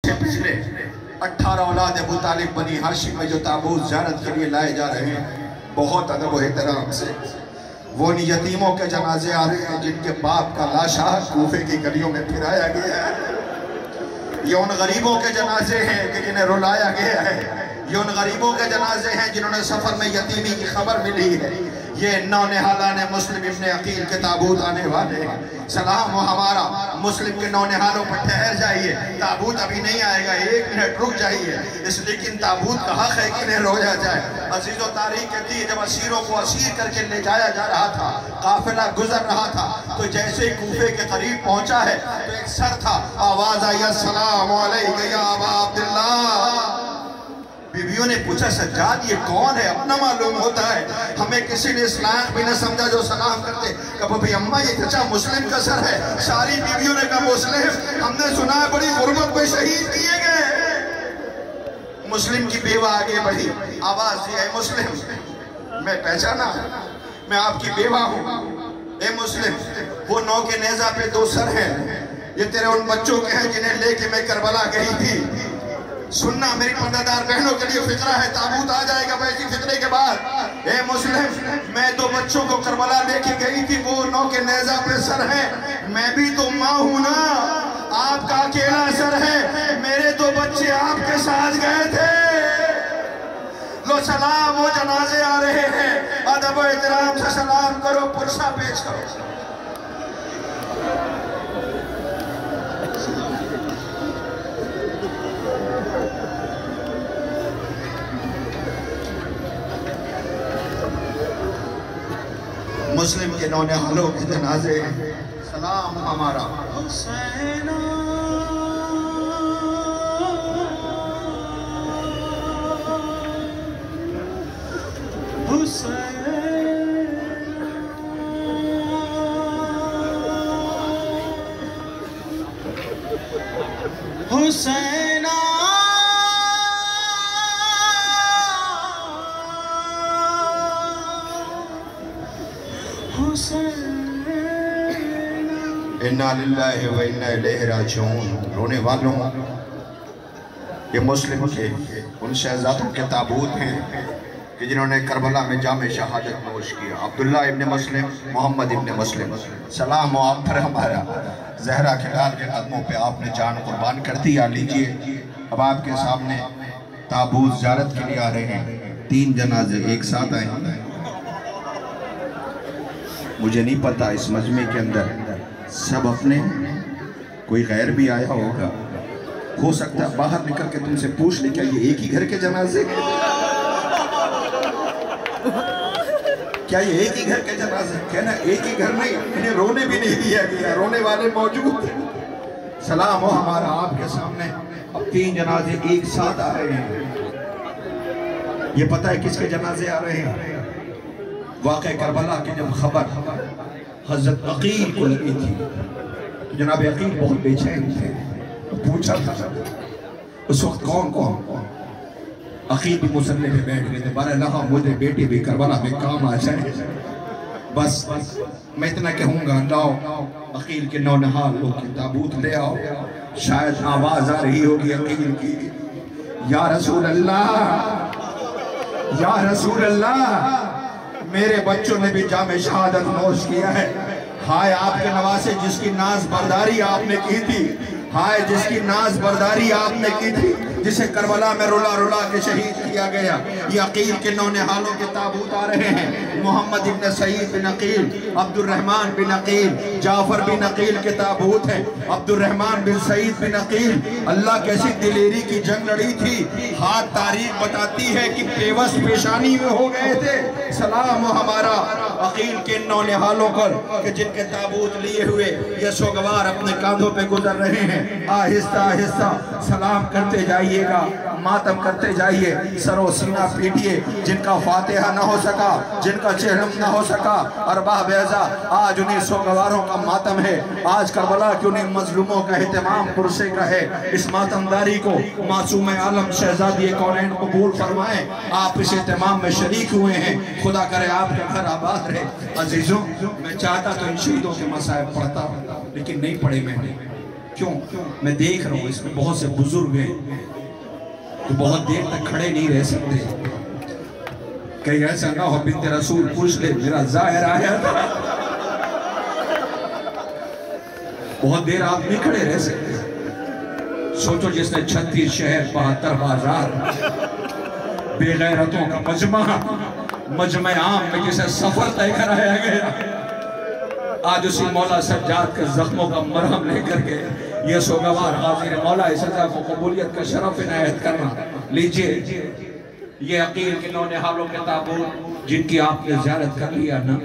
سے پچھلے 18 اولاد ابو طالب بنی ہاشم میں جو تابوت زیارت کے لیے لائے جا رہے ہیں، بہت ادب و احترام سے وہ ان یتیموں کے جنازے آ رہے ہیں جن کے باپ کا لاشا کوفے کی گلیوں میں پھرایا گیا ہے۔ یہ ان غریبوں کے جنازے ہیں کہ جنہیں رلایا گیا ہے۔ یہ ان غریبوں کے جنازے ہیں جنہوں نے سفر میں یتیمی کی خبر ملی ہے۔ یہ نونہالان مسلم ابن عقیل کے تابوت آنے والے ہیں۔ سلام ہو ہمارا مسلم کے نونہالوں پر ٹھہر جائیے، تابوت ابھی نہیں آئے گا، 1 منٹ رک جائیے، اس لیکن تابوت کا حق ہے کہ انہیں رویا جائے۔ عزیز و تاریخ کہتی ہے جب اسیروں کو اسیر کر کے لے جایا جا رہا تھا، قافلہ گزر رہا تھا، تو جیسے کوفے کے قریب پہنچا ہے تو ایک سر تھا، آواز آئی السلام علیکم یا ابا عبداللہ۔ بیویوں نے پوچھا سجاد یہ کون ہے؟ اپنا معلوم ہوتا ہے، ہمیں کسی نے اسلام بھی نہ سمجھا جو سلام کرتے۔ کہا بھئی اممہ یہ چچا مسلم کا سر ہے۔ ساری بیویوں نے کہا مسلم، ہم نے سنا ہے بڑی غربت میں شہید کیے گئے۔ مسلم کی بیوہ آگے بڑھی، آواز دی اے مسلم، میں پہچانا، میں آپ کی بیوہ ہوں۔ اے مسلم، وہ 9 کے نیزہ پہ 2 سر ہیں، یہ تیرے ان بچوں کے ہیں جنہیں لے کے میں کربلا گئی تھی۔ سننا میری پردہ بہنوں کے لیے فکرہ ہے، تابوت آ جائے گا ویسی فکرے کے بعد۔ اے مسلم، میں 2 بچوں کو کربلا لے کے گئی تھی، وہ 9 کے نیزہ پہ سر ہیں، میں بھی تو ماں ہوں نا، آپ کا اکیلا سر ہے، میرے 2 بچے آپ کے ساتھ گئے تھے۔ لو سلام و جنازے آ رہے ہیں، ادب و احترام سے سلام کرو، پرسہ پیش کرو۔ مسلم کے نونہالوں کے جنازے ہیں، سلام ہمارا حسین حسین اِنَّا لِلَّهِ وَإِنَّا إِلَيْهِ رَاجِعُونَ۔ رونے والوں، یہ مسلم کے ان شہزادوں کے تابوت ہیں کہ جنہوں نے کربلا میں جام شہادت نوش کیا۔ عبداللہ ابن مسلم، محمد ابن مسلم، سلام و آپ پر ہمارا۔ زہرہ کے لال کے قدموں پہ آپ نے جان قربان کر دیا۔ لیجئے اب آپ کے سامنے تابوت زیارت کے لیے آ رہے ہیں، 3 جنازے ایک ساتھ آئے ہیں۔ مجھے نہیں پتا اس مجمع کے اندر سب اپنے، کوئی غیر بھی آیا ہوگا، ہو سکتا ہے باہر نکل کے تم سے پوچھ لے کیا یہ ایک ہی گھر کے جنازے؟ کیا یہ ایک ہی گھر کے جنازے؟ کہنا ایک ہی گھر نہیں، انہیں رونے بھی نہیں دیا گیا، رونے والے موجود ہیں۔ سلام ہو ہمارا آپ کے سامنے، اب 3 جنازے ایک ساتھ آ رہے ہیں۔ یہ پتہ ہے کس کے جنازے آ رہے ہیں؟ واقع کربلا کی جب خبر حضرت عقیل کو لگی تھی، جناب عقیل بہت بے چین تھے، پوچھا تھا اس وقت کون عقیل بھی مسلح پہ بیٹھ گئے تھے، بارہ لہا مجھے بیٹی بھی کربلا میں کام آ جائے۔ بس میں اتنا کہوں گا، لاؤ عقیل کے نونہالوں کی تابوت لے آؤ۔ شاید آواز آ رہی ہوگی عقیل کی، یا رسول اللہ، یا رسول اللہ، میرے بچوں نے بھی جام شہادت نوش کیا ہے۔ ہائے آپ کے نواسے جس کی ناز برداری آپ نے کی تھی، ہائے جس کی ناز برداری آپ نے کی تھی، جسے کربلا میں رلا رلا کے شہید کیا گیا۔ یہ عقیل کے نونہالوں کے تابوت آ رہے ہیں، محمد ابن سعید بن عقیل، عبد الرحمن بن عقیل، جعفر بن عقیل کے تابوت ہیں۔ عبد الرحمن بن سعید بن عقیل، اللہ کیسی دلیری کی جنگ لڑی تھی، ہاتھ تاریخ بتاتی ہے کہ پیوست پیشانی میں ہو گئے تھے۔ سلام ہمارا عقیل کے نونہالوں پر کہ جن کے تابوت لیے ہوئے یہ سوگوار اپنے کاندھوں پہ گزر رہے ہیں۔ آہستہ آہستہ سلام کرتے جائیے گا، ماتم کرتے جائیے، سر و سینہ پیٹیے۔ جن کا فاتحہ نہ ہو سکا، جن کا چہرم نہ ہو سکا، ارباح بیضا، آج انہیں سوگواروں کا ماتم ہے۔ آج کربلا کی انہیں مظلوموں کا اہتمام پرسے کا ہے۔ اس ماتمداری کو معصوم عالم شہزادی کونین قبول فرمائیں۔ آپ اس اہتمام میں شریک ہوئے ہیں، خدا کرے آپ کے گھر آباد رہے۔ عزیزوں، میں چاہتا تو ان شہیدوں کے مصائب پڑھتا لیکن نہیں پڑھے میں نے، کیوں؟ میں دیکھ رہا ہوں اس میں بہت سے بزرگ ہیں تو بہت دیر تک کھڑے نہیں رہ سکتے، کہیں ایسا نہ ہو بنت رسول پوچھ لے میرا ظاہر آیا تھا، بہت دیر آپ نہیں کھڑے رہ سکتے۔ سوچو جس نے 36 شہر 72 بازار بے غیرتوں کا مجمع عام میں جسے سفر طے کرایا گیا، آج اسی مولا سجاد کے زخموں کا مرہم لے کر کے یہ سوگوار حاضر مولا سزا کو قبولیت کا شرف عنایت کرنا۔ لیجئے یہ عقیل کے نونہالوں کے تابوت جن کی آپ نے زیارت کر لیا نا،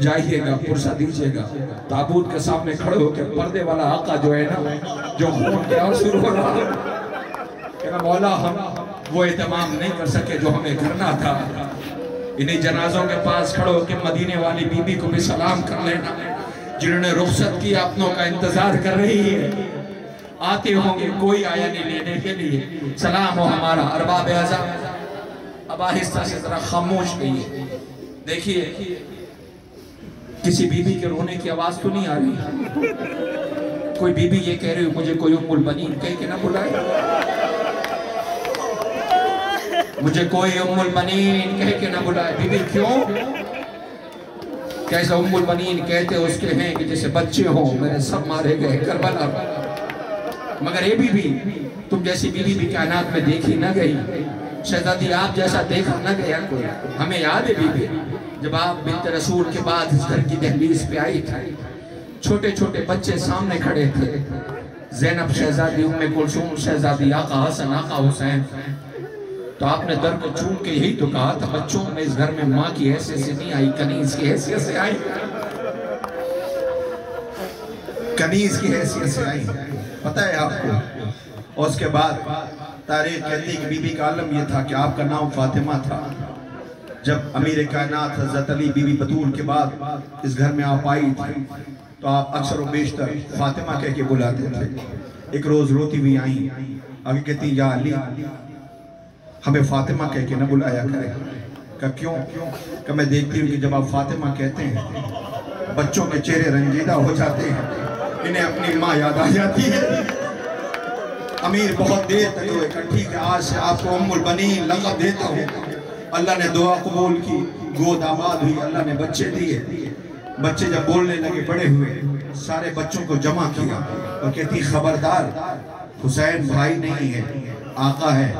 جائیے گا پرسہ دیجئے گا، تابوت کے سامنے کھڑے ہو کے پردے والا آقا جو ہے نا، جو خون کے آنسو ہو رہا کہ مولا ہم وہ اہتمام نہیں کر سکے جو ہمیں کرنا تھا، انہیں جنازوں کے پاس کھڑے ہو کے مدینے والی بی بی کو بھی سلام کر لینا، جنہوں نے رخصت کی اپنوں کا انتظار کر رہی ہے، آتے ہوں گے کوئی آیا نہیں لینے کے لیے، سلام ہو ہمارا ارباب اعظم۔ اب آہستہ سے ذرا خاموش گئی، دیکھیے کسی بی بی کے رونے کی آواز تو نہیں آ رہی، کوئی بی بی یہ کہہ رہی مجھے کوئی ام البنین کہہ کے نہ بلائے، مجھے کوئی ام البنین کہہ کے نہ بلائے۔ بی بی کیوں؟ کیسا ام البنین کہتے اس کے ہیں کہ جسے بچے ہوں میرے سب مارے گئے کربلا، مگر اے بی بی تم جیسی بی بی کائنات میں دیکھی نہ گئی، شہزادی آپ جیسا دیکھا نہ گیا کوئی۔ ہمیں یاد ہے بی بی جب آپ بنت رسول کے بعد اس گھر کی دہلیز پہ آئی تھی، چھوٹے چھوٹے بچے سامنے کھڑے تھے، زینب شہزادی ام کلثوم شہزادی آقا حسن آقا حسین، تو آپ نے در کو چون کے یہی تو کہا تھا بچوں میں اس گھر میں ماں کی حیثیت سے نہیں آئی، کنیز کی حیثیت سے آئی، کنیز کی حیثیت سے آئی، پتہ ہے آپ کو۔ اور اس کے بعد تاریخ کہتی کہ بی بی کا عالم یہ تھا کہ آپ کا نام فاطمہ تھا، جب امیر کائنات حضرت علی بی بی بطول کے بعد اس گھر میں آپ آئی تھی تو آپ اکثر و بیشتر فاطمہ کہہ کے بلاتے تھے۔ ایک روز روتی بھی آئیں، آگے کہتی یا علی ہمیں فاطمہ کہہ کے نہ بلایا کرے، کہ کیوں؟ کہ میں دیکھتی ہوں کہ جب آپ فاطمہ کہتے ہیں بچوں کے چہرے رنجیدہ ہو جاتے ہیں، انہیں اپنی ماں یاد آ جاتی ہے۔ امیر بہت دیر تک ہوئے کہ ٹھیک ہے آج سے آپ کو ام البنین لقب دیتا ہوں۔ اللہ نے دعا قبول کی، گود آباد ہوئی، اللہ نے بچے دیے، بچے جب بولنے لگے بڑے ہوئے، سارے بچوں کو جمع کیا اور کہتی خبردار حسین بھائی نہیں ہے آقا ہے،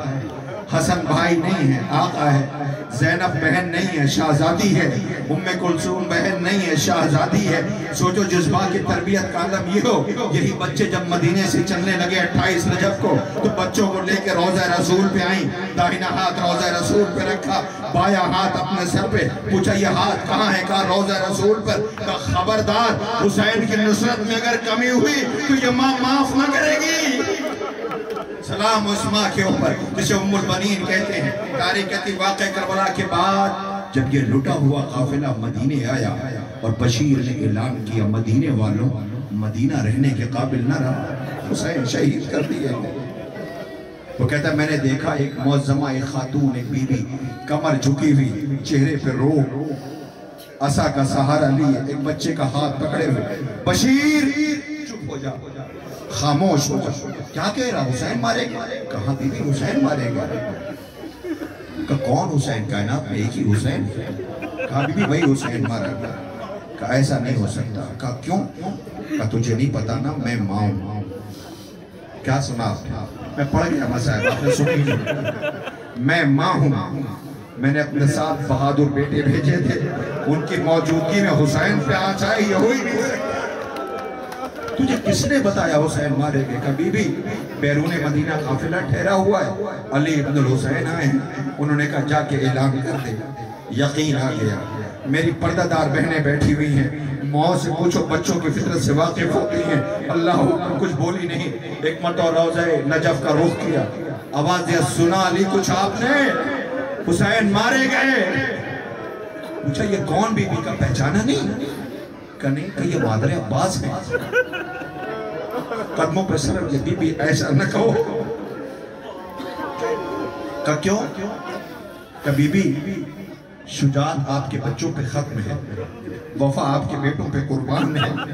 حسن بھائی نہیں ہے آقا ہے، زینب بہن نہیں ہے شہزادی ہے، ام کلثوم بہن نہیں ہے شہزادی ہے۔ سوچو جذبہ کی تربیت کا عالم یہ ہو، یہی بچے جب مدینے سے چلنے لگے 28 رجب کو تو بچوں کو لے کے روضہ رسول پہ آئیں، داہنا ہاتھ روضہ رسول پہ رکھا، بایاں ہاتھ اپنے سر پہ، پوچھا یہ ہاتھ کہاں ہے؟ کہا روضہ رسول پر۔ کہا خبردار حسین کی نصرت میں اگر کمی ہوئی تو یہ ماں معاف نہ کرے گی۔ سلام اس ماں کے اوپر جسے ام البنین کہتے ہیں۔ تاریخ کہتی واقع کربلا کے بعد جب یہ لٹا ہوا قافلہ مدینے آیا اور بشیر نے اعلان کیا مدینے والوں مدینہ رہنے کے قابل نہ رہا، حسین شہید کر دیے۔ وہ کہتا ہے میں نے دیکھا ایک معظمہ ایک خاتون ایک بی بی کمر جھکی ہوئی چہرے پہ رو عصا کا سہارا لیے ایک بچے کا ہاتھ پکڑے ہوئے، بشیر چپ ہو جا خاموش ہو جا، کیا کہہ رہا حسین مارے گا؟ کہاں بی بی حسین مارے گا؟ کہا کون حسین؟ کائنات میں ایک ہی حسین، کہا بی بی وہی حسین مارے گا۔ کہا ایسا نہیں ہو سکتا۔ کہا کیوں؟ کہا تجھے نہیں پتا نا میں ماں ہوں۔ کیا سنا آپ نے؟ میں پڑھ گیا مسائل آپ نے سنی نہیں۔ میں ماں ہوں، میں نے اپنے ساتھ بہادر بیٹے بھیجے تھے، ان کی موجودگی میں حسین پہ آ جائے یہ ہوئی نہیں سکتا۔ تجھے کس نے بتایا حسین مارے گے؟ کہ بی بی بیرون مدینہ قافلہ ٹھہرا ہوا ہے، علی ابن الحسین آئے ہیں، انہوں نے کہا جا کے اعلان کر دے۔ یقین آ گیا، میری پردہ دار بہنیں بیٹھی ہوئی ہیں، ماں سے پوچھو بچوں کی فطرت سے واقف ہوتی ہیں، اللہ حکم کچھ بولی نہیں۔ ایک مرتبہ روضہ نجف کا رخ کیا، آواز دیا سنا علی کچھ آپ نے؟ حسین مارے گئے۔ پوچھا یہ کون بی بی کا پہچانا نہیں؟ کہ نہیں کہ یہ مادر عباس ہے۔ قدموں پہ سر رکھے بی بی ایسا نہ کہو۔ کہ کیوں؟ کہ بی بی شجاعت آپ کے بچوں پہ ختم ہے، وفا آپ کے بیٹوں پہ قربان ہے،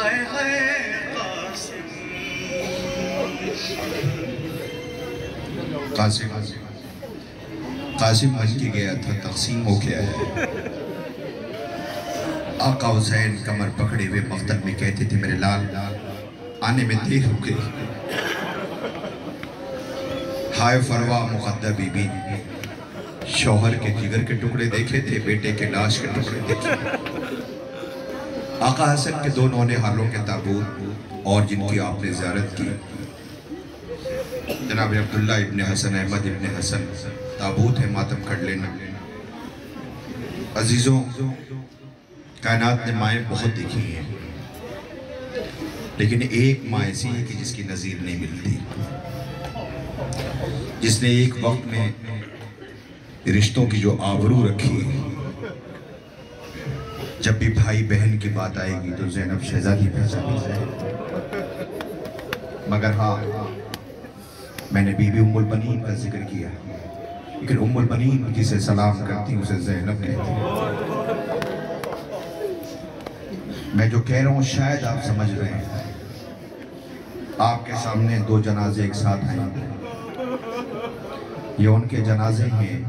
ہائے ہائے قاسم قاسم بن کے گیا تھا، تقسیم ہو گیا ہے۔ آقا حسین کمر پکڑے ہوئے مقتل میں کہتے تھے میرے لال آنے میں دیر ہو گئی۔ ہائے فروا مقدر بی بی، شوہر کے جگر کے ٹکڑے دیکھے تھے، بیٹے کے لاش کے ٹکڑے دیکھے۔ آقا حسن کے دو نونے حالوں کے تابوت اور جن کی آپ نے زیارت کی، جناب عبداللہ ابن حسن، احمد ابن حسن، تابوت ہے، ماتم کر لینا۔ عزیزوں، کائنات نے مائیں بہت دیکھی ہیں، لیکن ایک ماں ایسی ہے کہ جس کی نظیر نہیں ملتی، جس نے ایک وقت میں رشتوں کی جو آبرو رکھی ہے۔ جب بھی بھائی بہن کی بات آئے گی تو زینب شہزادی پہچانی جائے، مگر ہاں میں نے بی بی ام البنین کا ذکر کیا، لیکن ام البنین جسے سلام کرتی اسے زینب کہتی ہیں۔ میں جو کہہ رہا ہوں شاید آپ سمجھ رہے ہیں۔ آپ کے سامنے دو جنازے ایک ساتھ آئیں، یہ ان کے جنازے ہیں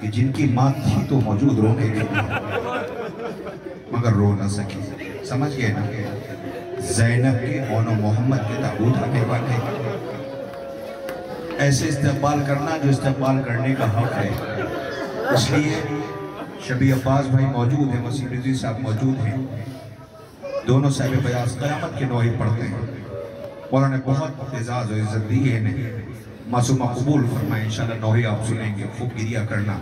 کہ جن کی ماں تھی تو موجود رونے کے لیے، مگر رو نہ سکی۔ سمجھ گئے نا؟ زینب کے اون و محمد کے تابوت آنے والے، ایسے استقبال کرنا جو استقبال کرنے کا حق ہے۔ اس لیے شبی عباس بھائی موجود ہیں، وسیم رضوی صاحب موجود ہیں، دونوں صاحب بیاض قیامت کے نوحی پڑھتے ہیں، اور انہیں بہت اعزاز و عزت دی ہے انہیں۔ معصومہ قبول فرمائیں، انشاءاللہ نوحی آپ سنیں گے، خوب گریہ کرنا،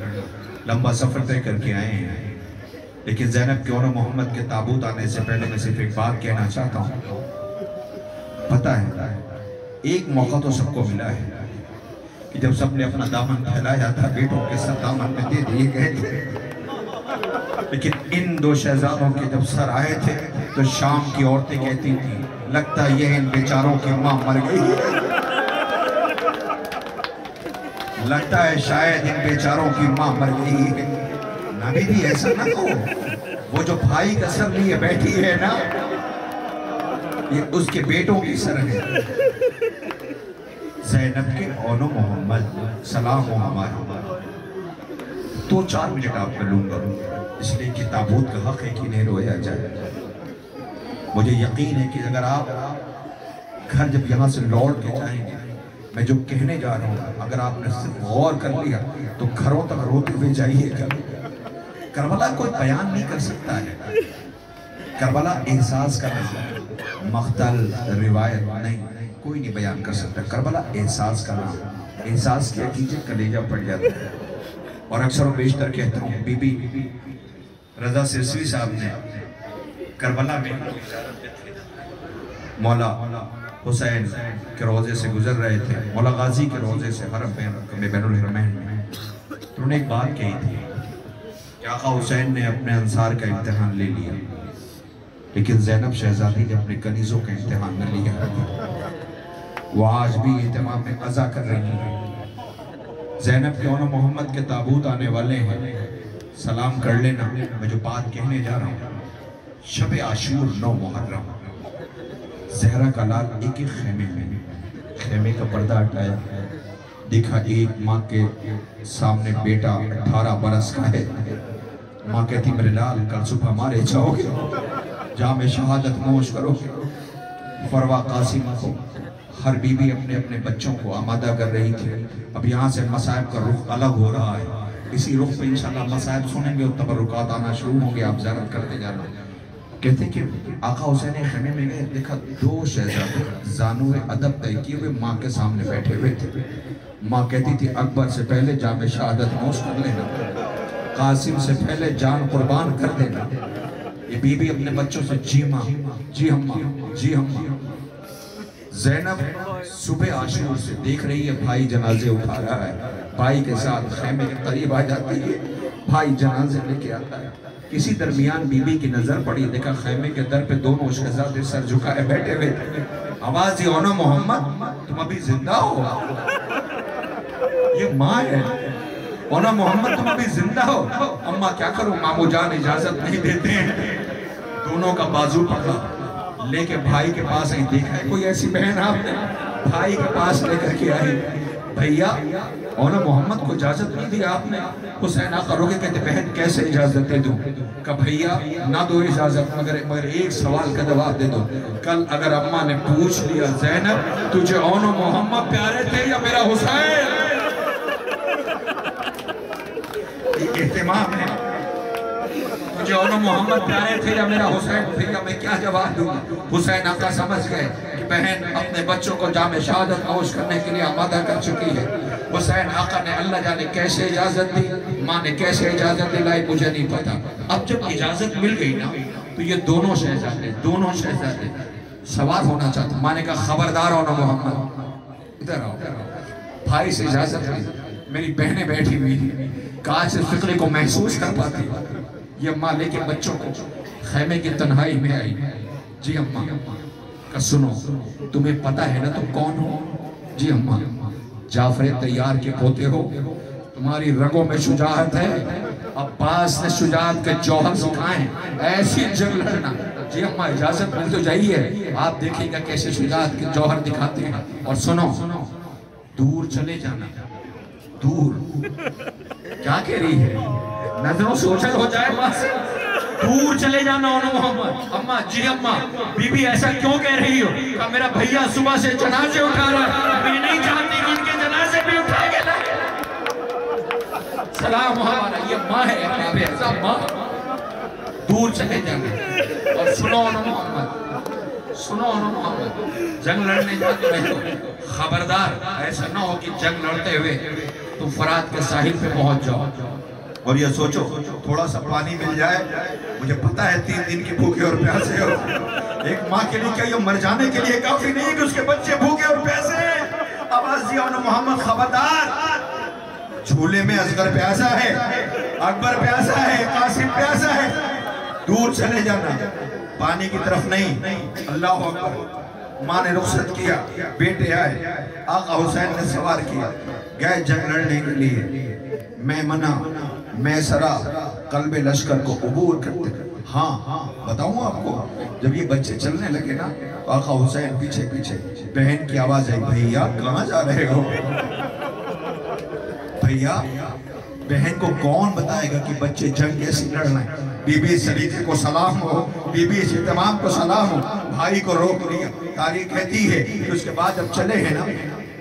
لمبا سفر طے کر کے آئے ہیں۔ لیکن زینب کے اون و محمد کے تابوت آنے سے پہلے میں صرف ایک بات کہنا چاہتا ہوں۔ پتہ ہے ایک موقع تو سب کو ملا ہے کہ جب سب نے اپنا دامن پھیلایا تھا، بیٹوں کے سب دامن میں دے دیے گئے تھے، لیکن ان دو شہزادوں کے جب سر آئے تھے تو شام کی عورتیں کہتی تھیں لگتا یہ ان بیچاروں کی ماں مر گئی ہے، لگتا ہے شاید ان بیچاروں کی ماں مر گئی ہے۔ نبی بھی ایسا نہ ہو، وہ جو بھائی کا سر لیے بیٹھی ہے نا، یہ اس کے بیٹوں کی سر ہے۔ زینب کے اون و محمد سلام و ہمارا 2-4 منٹ آپ کا لوں گا، اس لیے کہ تابوت کا حق ہے کہ نہیں رویا جائے۔ مجھے یقین ہے کہ اگر آپ گھر جب یہاں سے لوٹ کے جائیں گے، میں جو کہنے جا رہا ہوں اگر آپ نے صرف غور کر لیا تو گھروں تک روتے ہوئے جائیے گا۔ کربلا کوئی بیان نہیں کر سکتا ہے، کربلا احساس کا نام، مقتل روایت نہیں، کوئی نہیں بیان کر سکتا۔ کربلا احساس کا نام، احساس کیا کیجئے کلیجہ پڑ جاتا ہے۔ اور اکثر و بیشتر کہتا ہوں، بی بی رضا سرسوی صاحب نے کربلا میں مولا حسین کے روضے سے گزر رہے تھے، مولا غازی کے روضے سے حرم میں بین الحرمین میں، تو انہوں نے ایک بات کہی تھی کہ آقا حسین نے اپنے انصار کا امتحان لے لیا، لیکن زینب شہزادی نے اپنے کنیزوں کا امتحان نہ لیا۔ وہ آج بھی اہتمام میں قضا کر رہی ہیں۔ زینب کے اون و محمد کے تابوت آنے والے ہیں، سلام کر لینا۔ میں جو بات کہنے جا رہا ہوں، شب عاشور 9 محرم، زہرا کا لال ایک خیمے میں، خیمے کا پردہ ہٹایا، دیکھا ایک ماں کے سامنے بیٹا 18 برس کا ہے۔ ماں کہتی میرے لال کل صبح مارے جاؤ گے، جام شہادت نوش کرو گے۔ فروا قاسم کو ہر بی بی اپنے اپنے بچوں کو آمادہ کر رہی تھی۔ اب یہاں سے مصائب کا رخ الگ ہو رہا ہے، اسی رخ پہ انشاءاللہ مصائب سنیں گے اور تبرکات آنا شروع ہوں گے، آپ زیارت کرتے جانا۔ کہتے ہیں کہ آقا حسین خیمے میں گئے، دیکھا 2 شہزادے زانو ادب طے کیے ہوئے ماں کے سامنے بیٹھے ہوئے تھے۔ ماں کہتی تھی اکبر سے پہلے جام شہادت نوش کر لینا، قاسم سے پہلے جان قربان کر دینا۔ یہ بی بی اپنے بچوں سے جی ماں، جی ہم ماں، جی ہم ماں۔ زینب صبح عاشور سے دیکھ رہی ہے بھائی جنازے اٹھا رہا ہے، بھائی کے ساتھ خیمے کے قریب آ جاتی ہے، بھائی جنازے لے کے آتا ہے۔ کسی درمیان بی بی کی نظر پڑی، دیکھا خیمے کے در پہ دونوں شہزادے سر جھکائے بیٹھے ہوئے تھے۔ آواز دی اون و محمد تم ابھی زندہ ہو؟ یہ ماں ہے، اون و محمد تم ابھی زندہ ہو؟ اماں کیا کروں، مامو جان اجازت نہیں دیتے ہیں۔ دونوں کا بازو پکڑا، لے کے بھائی کے پاس آئی. دیکھا ہے کوئی ایسی بہن آپ نے بھائی کے پاس لے کر کے آئی, بھیا اونا محمد کو اجازت نہیں دی آپ نے. حسین آقا روکے کہتے بہن کیسے اجازت دے دوں؟ کہا بھیا نہ دو اجازت مگر ایک سوال کا جواب دے دو. کل اگر اماں نے پوچھ لیا زینب تجھے اونا محمد پیارے تھے یا میرا حسین؟ یہ اہتمام ہے. مجھے اونا محمد پیارے تھے یا میرا حسین؟ بھیا میں کیا جواب دوں؟ حسین آقا سمجھ گئے کہ بہن اپنے بچوں کو جام شہادت نوش کرنے کے لیے آمادہ کر چکی ہے. حسین آقا نے اللہ جانے کیسے اجازت دی, ماں نے کیسے اجازت دلائی مجھے نہیں پتا. اب جب اجازت مل گئی نا تو یہ دونوں شہزادے سوار ہونا چاہتے. ماں نے کہا خبردار اونا محمد ادھر آؤ. بھائی سے اجازت لی, میری بہنیں بیٹھی ہوئی تھی, کاش اس فکرے کو محسوس کر پاتی. یہ اماں لے کے بچوں کو خیمے کی تنہائی میں آئی. جی اماں. کہ سنو تمہیں پتا ہے نا تم کون ہو؟ جی اماں جعفر طیار کے پوتے ہو, تمہاری رگوں میں شجاعت ہے, عباس نے شجاعت کے جوہر سکھائیں, ایسی جنگ لڑنا. جی اماں اجازت مل تو جائیے, آپ دیکھیں گا کیسے شجاعت کے جوہر دکھاتے ہیں. اور سنو دور چلے جانا. دور کیا کہہ رہی ہے؟ نظروں سے اوچھل ہو جائے ماں سے. دور چلے جانا اونا محمد. اماں جی اماں بی بی ایسا کیوں کہہ رہی ہو؟ کہ میرا بھیا صبح سے جنازے اٹھا رہا ہے, میں نہیں چاہتی کہ ان کے جنازے بھی اٹھائے گے. سلام ہمارا یہ ماں ہے احباب اعزام ماں. دور چلے جانا. اور سنو اونا محمد جنگ لڑنے جاتے رہے ہو, خبردار ایسا نہ ہو کہ جنگ لڑتے ہوئے تم فرات کے ساحل پہ پہنچ جاؤ اور یہ سوچو تھوڑا سا پانی مل جائے. مجھے پتا ہے 3 دن کی بھوکے اور پیاسے ہو. ایک ماں کے لیے کیا یہ مر جانے کے لیے کافی نہیں کہ اس کے بچے بھوکے اور پیاسے ہیں؟ آواز دیا اونا محمد خبردار. جھولے میں اصغر پیاسا ہے, اکبر پیاسا ہے, قاسم پیاسا ہے. دور چلے جانا, پانی کی طرف نہیں. اللہ اکبر. ماں نے رخصت کیا, بیٹے آئے, آقا حسین نے سوار کیا, گئے جنگ لڑنے کے لیے. میں منع میں سرا قلب لشکر کو عبور کرتے. ہاں بتاؤں آپ کو, جب یہ بچے چلنے لگے نا تو آقا حسین پیچھے بہن کی آواز آئی, بھیا کہاں جا رہے ہو؟ بھیا بہن کو کون بتائے گا کہ بچے جنگ کیسی لڑنا ہے؟ بی بی سلیقے کو سلام ہو, بی بی اہتمام کو سلام ہو. بھائی کو روک لیا. تاریخ کہتی ہے کہ اس کے بعد جب چلے ہیں نا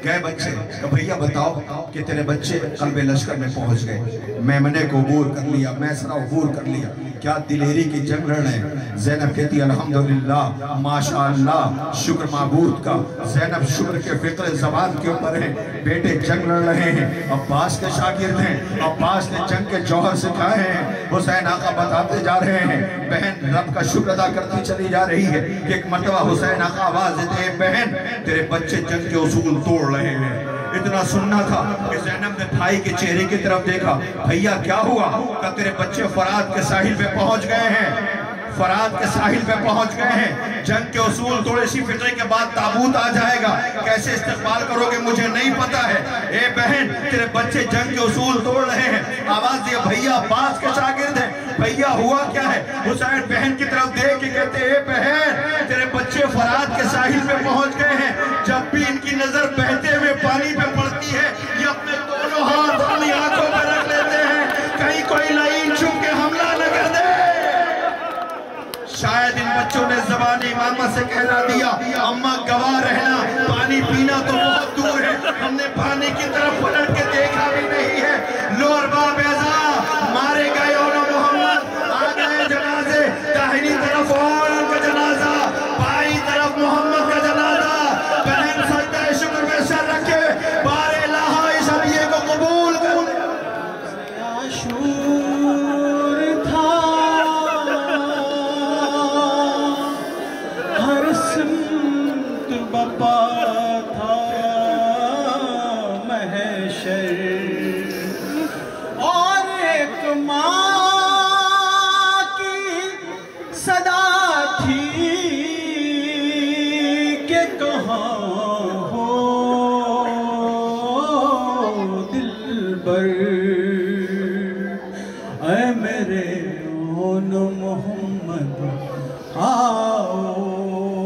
گئے بچے, کہ بھیا بتاؤ کہ تیرے بچے قلب لشکر میں پہنچ گئے, میمنے کو عبور کر لیا, میسرہ عبور کر لیا. کیا دلیری کی جنگ لڑ رہے ہیں. زینب کہتی الحمدللہ ماشاءاللہ شکر معبود کا. زینب شکر کے فطر زبان کے اوپر ہیں, بیٹے جنگ لڑ رہے ہیں, عباس کے شاگرد ہیں, عباس نے جنگ کے جوہر سکھائے ہیں. حسین آقا بتاتے جا رہے ہیں, بہن رب کا شکر ادا کرتی چلی جا رہی ہے کہ ایک مرتبہ حسین آقا آواز دیتے ہیں, بہن تیرے بچے جنگ کے اصول توڑ رہے ہیں. اتنا سننا تھا کہ زینب نے بھائی کے چہرے کی طرف دیکھا. بھیا کیا ہوا؟ کہ تیرے بچے فرات کے ساحل پہ پہنچ گئے ہیں, فرات کے ساحل پہ پہنچ گئے ہیں. جنگ کے اصول توڑے, سی فطرے کے بعد تابوت آ جائے گا, کیسے استقبال کرو گے مجھے نہیں پتا ہے. اے بہن تیرے بچے جنگ کے اصول توڑ رہے ہیں. آواز دیا بھیا عباس کے شاگرد ہیں, بھیا ہوا کیا ہے؟ حسین بہن کی طرف دیکھ کے کہتے اے بہن تیرے بچے فرات کے ساحل پہ پہنچ گئے ہیں. جب بھی ان کی نظر بہتے ہوئے پانی پہ پڑتی ہے یہ اپنے دونوں ہاتھ اپنی آنکھوں پہ رکھ لیتے ہیں, کہیں کوئی لائن چھپ کے حملہ نہ کر دے. شاید ان بچوں نے زبان امامہ سے کہنا دیا, اماں گواہ رہنا, پانی پینا تو بہت دور ہے, ہم نے پانی کی طرف پلٹ کے دیکھا بھی نہیں ہے. لو ارباب اعزاں مارے گئے اونا محمد, آ گئے جنازے, داہنی طرف اونا کا جنازہ, بائیں طرف محمد کا جنازہ. بہن سجدہ شکر میں سر رکھے, بار الہا اس عبیے کو قبول کر. شور تھا ہر سمت بپا تھا محشر, اور ایک ماں کی صدا تھی کہ کہاں ہو دلبر. اے میرے اون محمد آؤ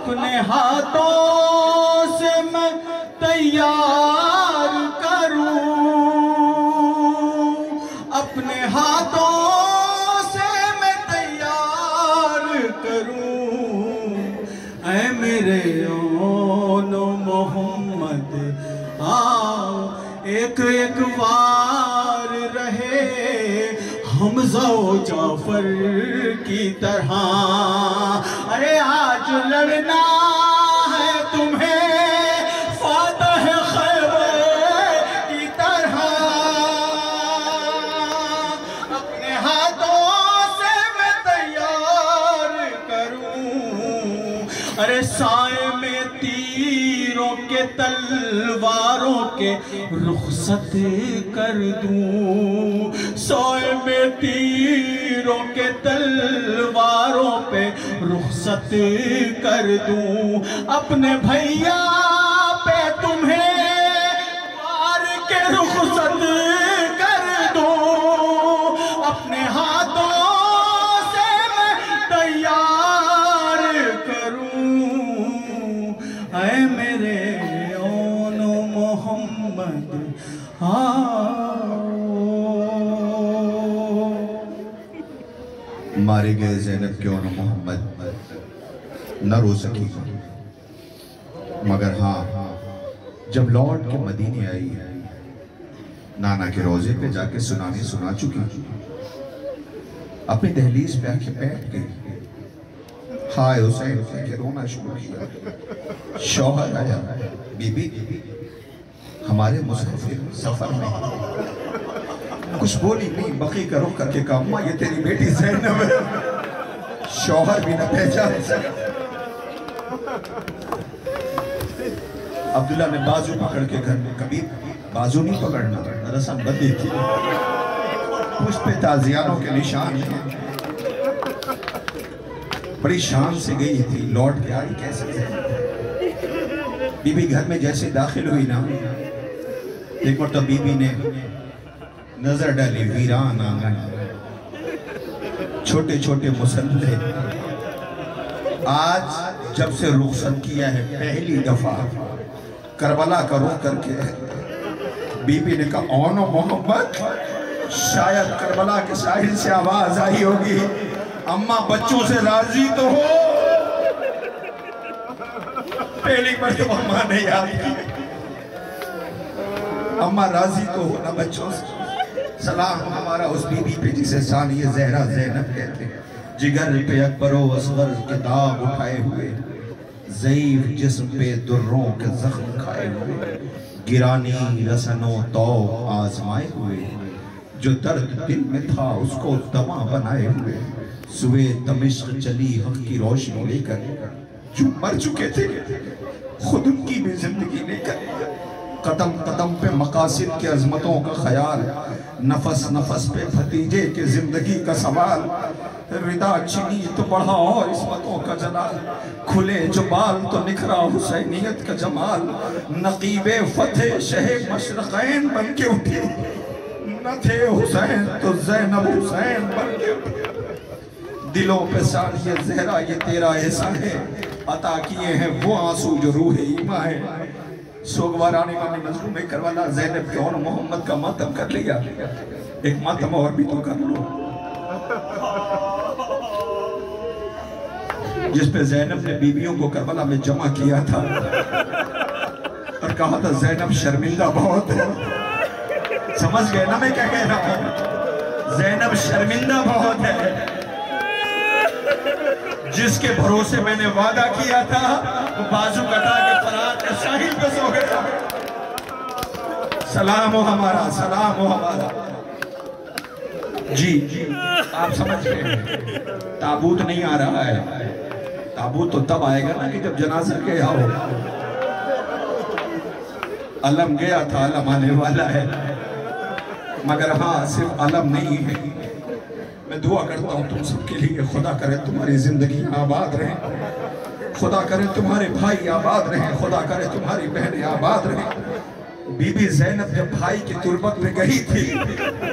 اپنے ہاتھوں سے میں تیار کروں، اپنے ہاتھوں سے میں تیار کروں، اے میرے اون محمد آؤ ایک ایک وار رہے حمزہ و جعفر کی طرح، ارے آج لڑنا ہے تمہیں فاتح خیبر کی طرح، اپنے ہاتھوں سے میں تیار کروں، ارے سائے میں تیروں کے تلواروں کے رخصت کر دوں، سائے میں تیروں کے تلواروں پہ رخصت کر دوں، اپنے بھیا پہ تمہیں وار کے رخصت کر دوں، اپنے ہاتھوں سے میں تیار کروں، اے میرے اون محمد مارے گئے زینب کے اون محمد نہ رو سکی، مگر ہاں جب لوٹ کے مدینے آئی نانا کے روزے پہ جا کے سنا چکی، اپنی دہلیز پہ آکے بیٹھ گئی، ہائے حسین کہ رونا شروع کیا، شوہر آیا، بی بی ہمارے مسافر سفر میں، کچھ بولی نہیں، بقی کا رخ کر کے کہا اماں یہ تیری بیٹی زینب ہے، شوہر بھی نہ پہچان سکا، عبداللہ نے بازو پکڑ کے گھر میں، کبھی بازو نہیں پکڑنا رسم بدی تھی، اس پہ تازیانوں کے نشان ہیں، بڑی شان سے گئی تھی، لوٹ کے آئی کیسے بی بی گھر میں جیسے داخل ہوئی نا، ایک مرتبہ بی بی نے نظر ڈالی ویران آنگن، چھوٹے چھوٹے مسلح، آج جب سے رخصت کیا ہے پہلی دفعہ کربلا کا رخ کر کے بی بی نے کہا اون محمد، شاید کربلا کے ساحل سے آواز آئی ہوگی اماں بچوں سے راضی تو ہو، پہلی مرتبہ اماں نے یاد کی اماں راضی تو ہو نا بچوں سے، سلام ہمارا اس بی بی پہ جسے ثانیہ زہرہ زینب کہتے ہیں، جگر پہ اکبر و اصغر کے داغ اٹھائے ہوئے، ضعیف جسم پہ دروں کے زخم کھائے ہوئے، گرانی رسنوں توق آزمائے ہوئے، جو درد دل میں تھا اس کو دوا بنائے ہوئے، سوئے دمشق چلی حق کی روشنی لے کر، جو مر چکے تھے خود ان کی بھی زندگی لے کر، قدم قدم پہ مقاصد کے عظمتوں کا خیال، نفس نفس پہ بھتیجے کے زندگی کا سوال، ردا چنی تو بڑھا اور عصمتوں کا جلال، کھلے جو بال تو نکھرا حسینیت کا جمال، نقیب فتح شہ مشرقین بن کے اٹھی، نہ تھے حسین تو زینب حسین بن کے اٹھی، دلوں پہ ثانیہ زہرہ یہ تیرا احسان ہے، عطا کیے ہیں وہ آنسو جو روح ایمان ہے، سوگوارانی مانی نظروں میں کروالا زینب کے اون محمد کا ماتم کر لیا، ایک ماتم اور بھی تو کر لو، جس پہ زینب نے بیویوں کو کربلا میں جمع کیا تھا اور کہا تھا زینب شرمندہ بہت ہے، سمجھ گئے نا میں کیا کہہ رہا ہوں، زینب شرمندہ بہت ہے، جس کے بھروسے میں نے وعدہ کیا تھا وہ بازو کٹا کے فرات کے ساحل پہ سو گیا، سلام ہو ہمارا، سلام ہو ہمارا، جی آپ سمجھ گئے، تابوت نہیں آ رہا ہے، تابوت تو تب آئے گا نا کہ جب جنازہ گیا ہو، علم گیا تھا علم آنے والا ہے، مگر ہاں صرف علم نہیں ہے، میں دعا کرتا ہوں تم سب کے لیے، خدا کرے تمہاری زندگی آباد رہیں، خدا کرے تمہارے بھائی آباد رہیں، خدا کرے تمہاری بہنیں آباد رہیں، بی بی زینب جب بھائی کی تربت پہ گئی تھی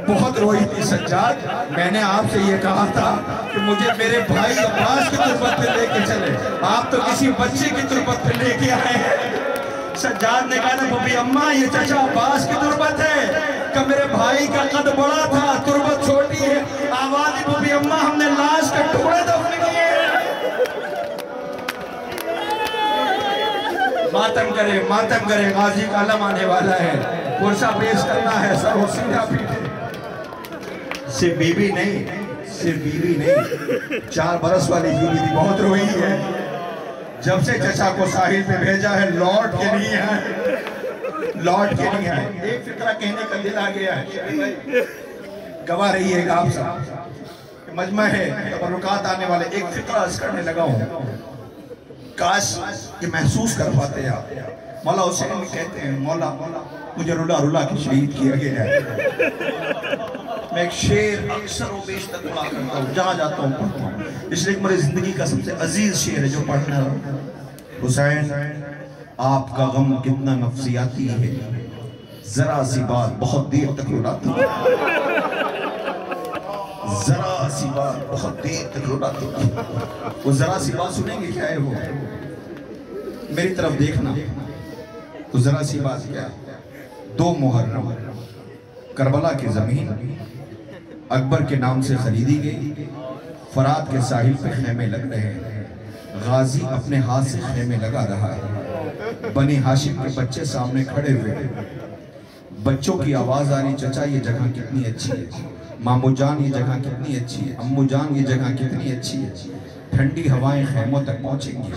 بہت روئی تھی سجاد، میں نے آپ سے یہ کہا تھا کہ مجھے میرے بھائی عباس کی تربت پہ لے کے چلے، آپ تو کسی بچے کی تربت پہ لے کے آئے ہیں۔ سجاد نے کہا نا بھوبی اماں یہ چچا عباس کی تربت ہے، کہ میرے بھائی کا قد بڑا تھا تربت چھوٹی ہے، آوازی بھوبی اماں ہم نے لاش کے ٹکڑے دفن کیے۔ ماتم کرے غازی کا علم آنے والا ہے، پرسہ پیش کرنا ہے، سر و سینہ پیٹے۔ صرف بیوی نہیں 4 برس والی بیوی بھی بہت روئی ہے، جب سے چچا کو ساحل پہ بھیجا ہے لوٹ کے نہیں آئے۔ ایک فقرہ کہنے کا دل آ گیا ہے، گواہ رہی ہے آپ صاحب مجمع ہے تبرکات آنے والے، ایک فقرہ عرض کرنے لگا ہوں، کاش یہ محسوس کر پاتے آپ۔ مولا حسین بھی کہتے ہیں مولا مجھے رلا کے شہید کیا گیا ہے۔ میں ایک شعر اکثر و بیشتر پڑھا کرتا ہوں، جہاں جاتا ہوں پڑھتا ہوں، اس لیے میری زندگی کا سب سے عزیز شعر ہے جو پڑھنا ہے۔ حسین آپ کا غم کتنا نفسیاتی ہے، ذرا سی بات بہت دیر تک رلاتی ہے، ذرا سی بات بہت دیر تک رلاتی ہے۔ وہ ذرا سی بات سنیں گے کیا ہے وہ؟ میری طرف دیکھنا، وہ ذرا سی بات کیا ہے؟ 2 محرم کربلا کی زمین اکبر کے نام سے خریدی گئی، فرات کے ساحل پہ خیمے لگ رہے ہیں، غازی اپنے ہاتھ سے خیمے لگا رہا ہے، بنی ہاشم کے بچے سامنے کھڑے ہوئے، بچوں کی آواز آ رہی چچا یہ جگہ کتنی اچھی ہے، مامو جان یہ جگہ کتنی اچھی ہے، امو جان یہ جگہ کتنی اچھی ہے، ٹھنڈی ہوائیں خیموں تک پہنچیں گی،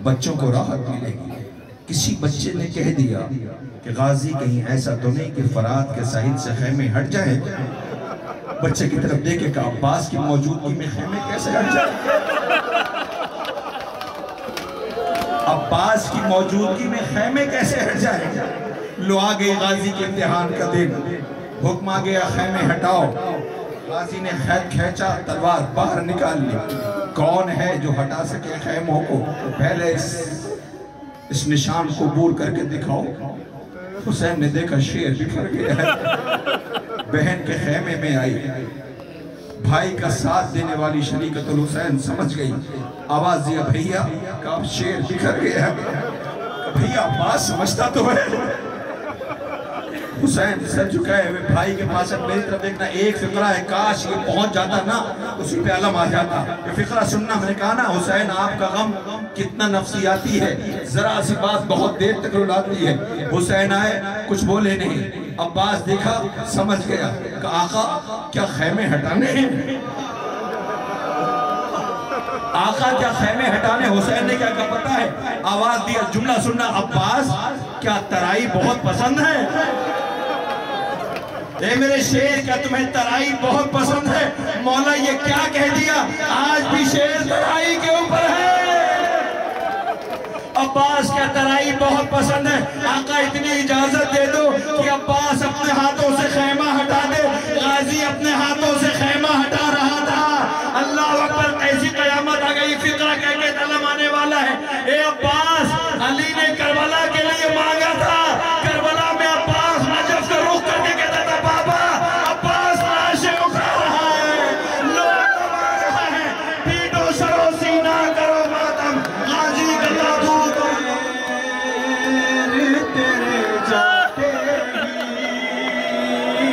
بچوں کو راحت ملے گی۔ کسی بچے نے کہہ دیا کہ غازی کہیں ایسا تو نہیں کہ فرات کے ساحل سے خیمے ہٹ جائیں؟ بچے کی طرف دیکھے کہ عباس کی موجودگی میں خیمے کیسے ہٹ جائیں؟ عباس کی موجودگی میں خیمے کیسے ہٹ جائیں؟ لو آ گئی غازی کے امتحان کا دن، حکم آ گیا خیمے ہٹاؤ۔ غازی نے خید کھینچا، تلوار باہر نکال لی، کون ہے جو ہٹا سکے خیموں کو؟ پہلے اس نشان کو بور کر کے دکھاؤ۔ حسین نے دیکھا شیر بکھر گیا ہے، بہن کے خیمے میں آئی، بھائی کا ساتھ دینے والی شریکت الحسین سمجھ گئی، آواز دیا بھیا کہ شیر بکھر گیا ہے، بھیا بات سمجھتا تو ہے۔ حسین سر جھکائے ہوئے بھائی کے پاس میری طرف دیکھنا، ایک فقرہ ہے کاش یہ پہنچ جاتا نا اسی پہ علم آ جاتا۔ یہ فقرہ سننا، میں نے کہا نا حسین آپ کا غم کتنا نفسیاتی ہے، ذرا سی بات بہت دیر تک رلاتی ہے۔ حسین آئے کچھ بولے نہیں، عباس دیکھا سمجھ گیا کہ آقا کیا خیمے ہٹانے ہیں؟ آقا کیا خیمے ہٹانے؟ حسین نے کیا کہا پتا ہے؟ آواز دیا، جملہ سننا، عباس کیا ترائی بہت پسند ہے؟ اے میرے شیر کیا تمہیں ترائی بہت پسند ہے؟ مولا یہ کیا کہہ دیا؟ آج بھی شیر ترائی کے اوپر ہے۔ عباس کیا ترائی بہت پسند ہے؟ آقا اتنی اجازت دے دو کہ عباس اپنے ہاتھوں سے خیمہ ہٹا دے۔ غازی اپنے ہاتھوں سے خیمہ ہٹا رہا تھا، اللہ اکبر، ایسی قیامت آ گئی، فقرہ کہہ کے علم آنے والا ہے۔ اے عباس، علی نے کربلا کے لیے مانگا تھا، کربلا میں عباس نجف کا رخ کر کے کہتا تھا بابا عباس لاشیں اٹھا رہا ہے، لوگ آ رہا ہے، پیٹو سرو سینہ کرو ماتم، غازی کا تابوت تیرے جاتے ہی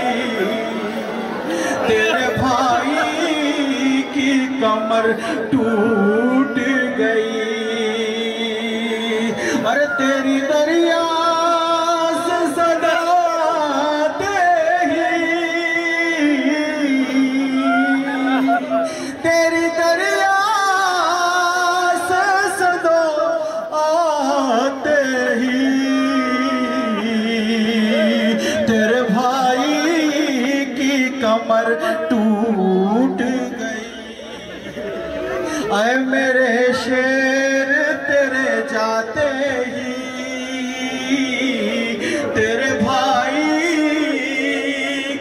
تیرے بھائی کی کمر ٹوٹ گئی، ارے تیری دریا سے صدا آتے ہی، تیری دریا سے صدا آتے ہی تیرے بھائی کی کمر ٹوٹ گئی۔ اے میرے شیر تیرے جاتے ہی تیرے بھائی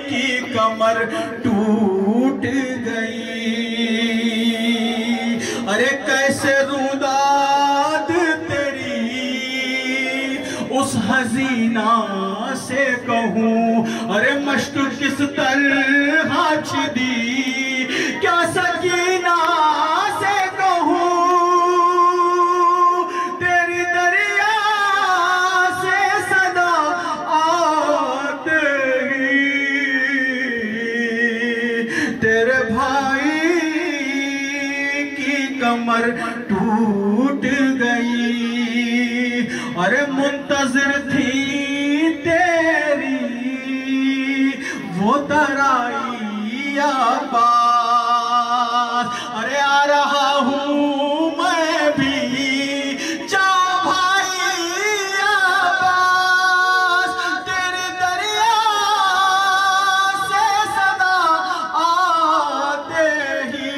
کی کمر ٹوٹ گئی، ارے کیسے روداد تیری اس حزینہ طرح چھدی کیا سکینہ سے کہوں تیری دریا سے صدا آتے ہی تیرے بھائی کی کمر ٹوٹ گئی ارے منتظر تھی تیری وہ ترائی عباس ارے آ رہا ہوں میں بھی جا بھائی عباس تیری دریا سے صدا آتے ہی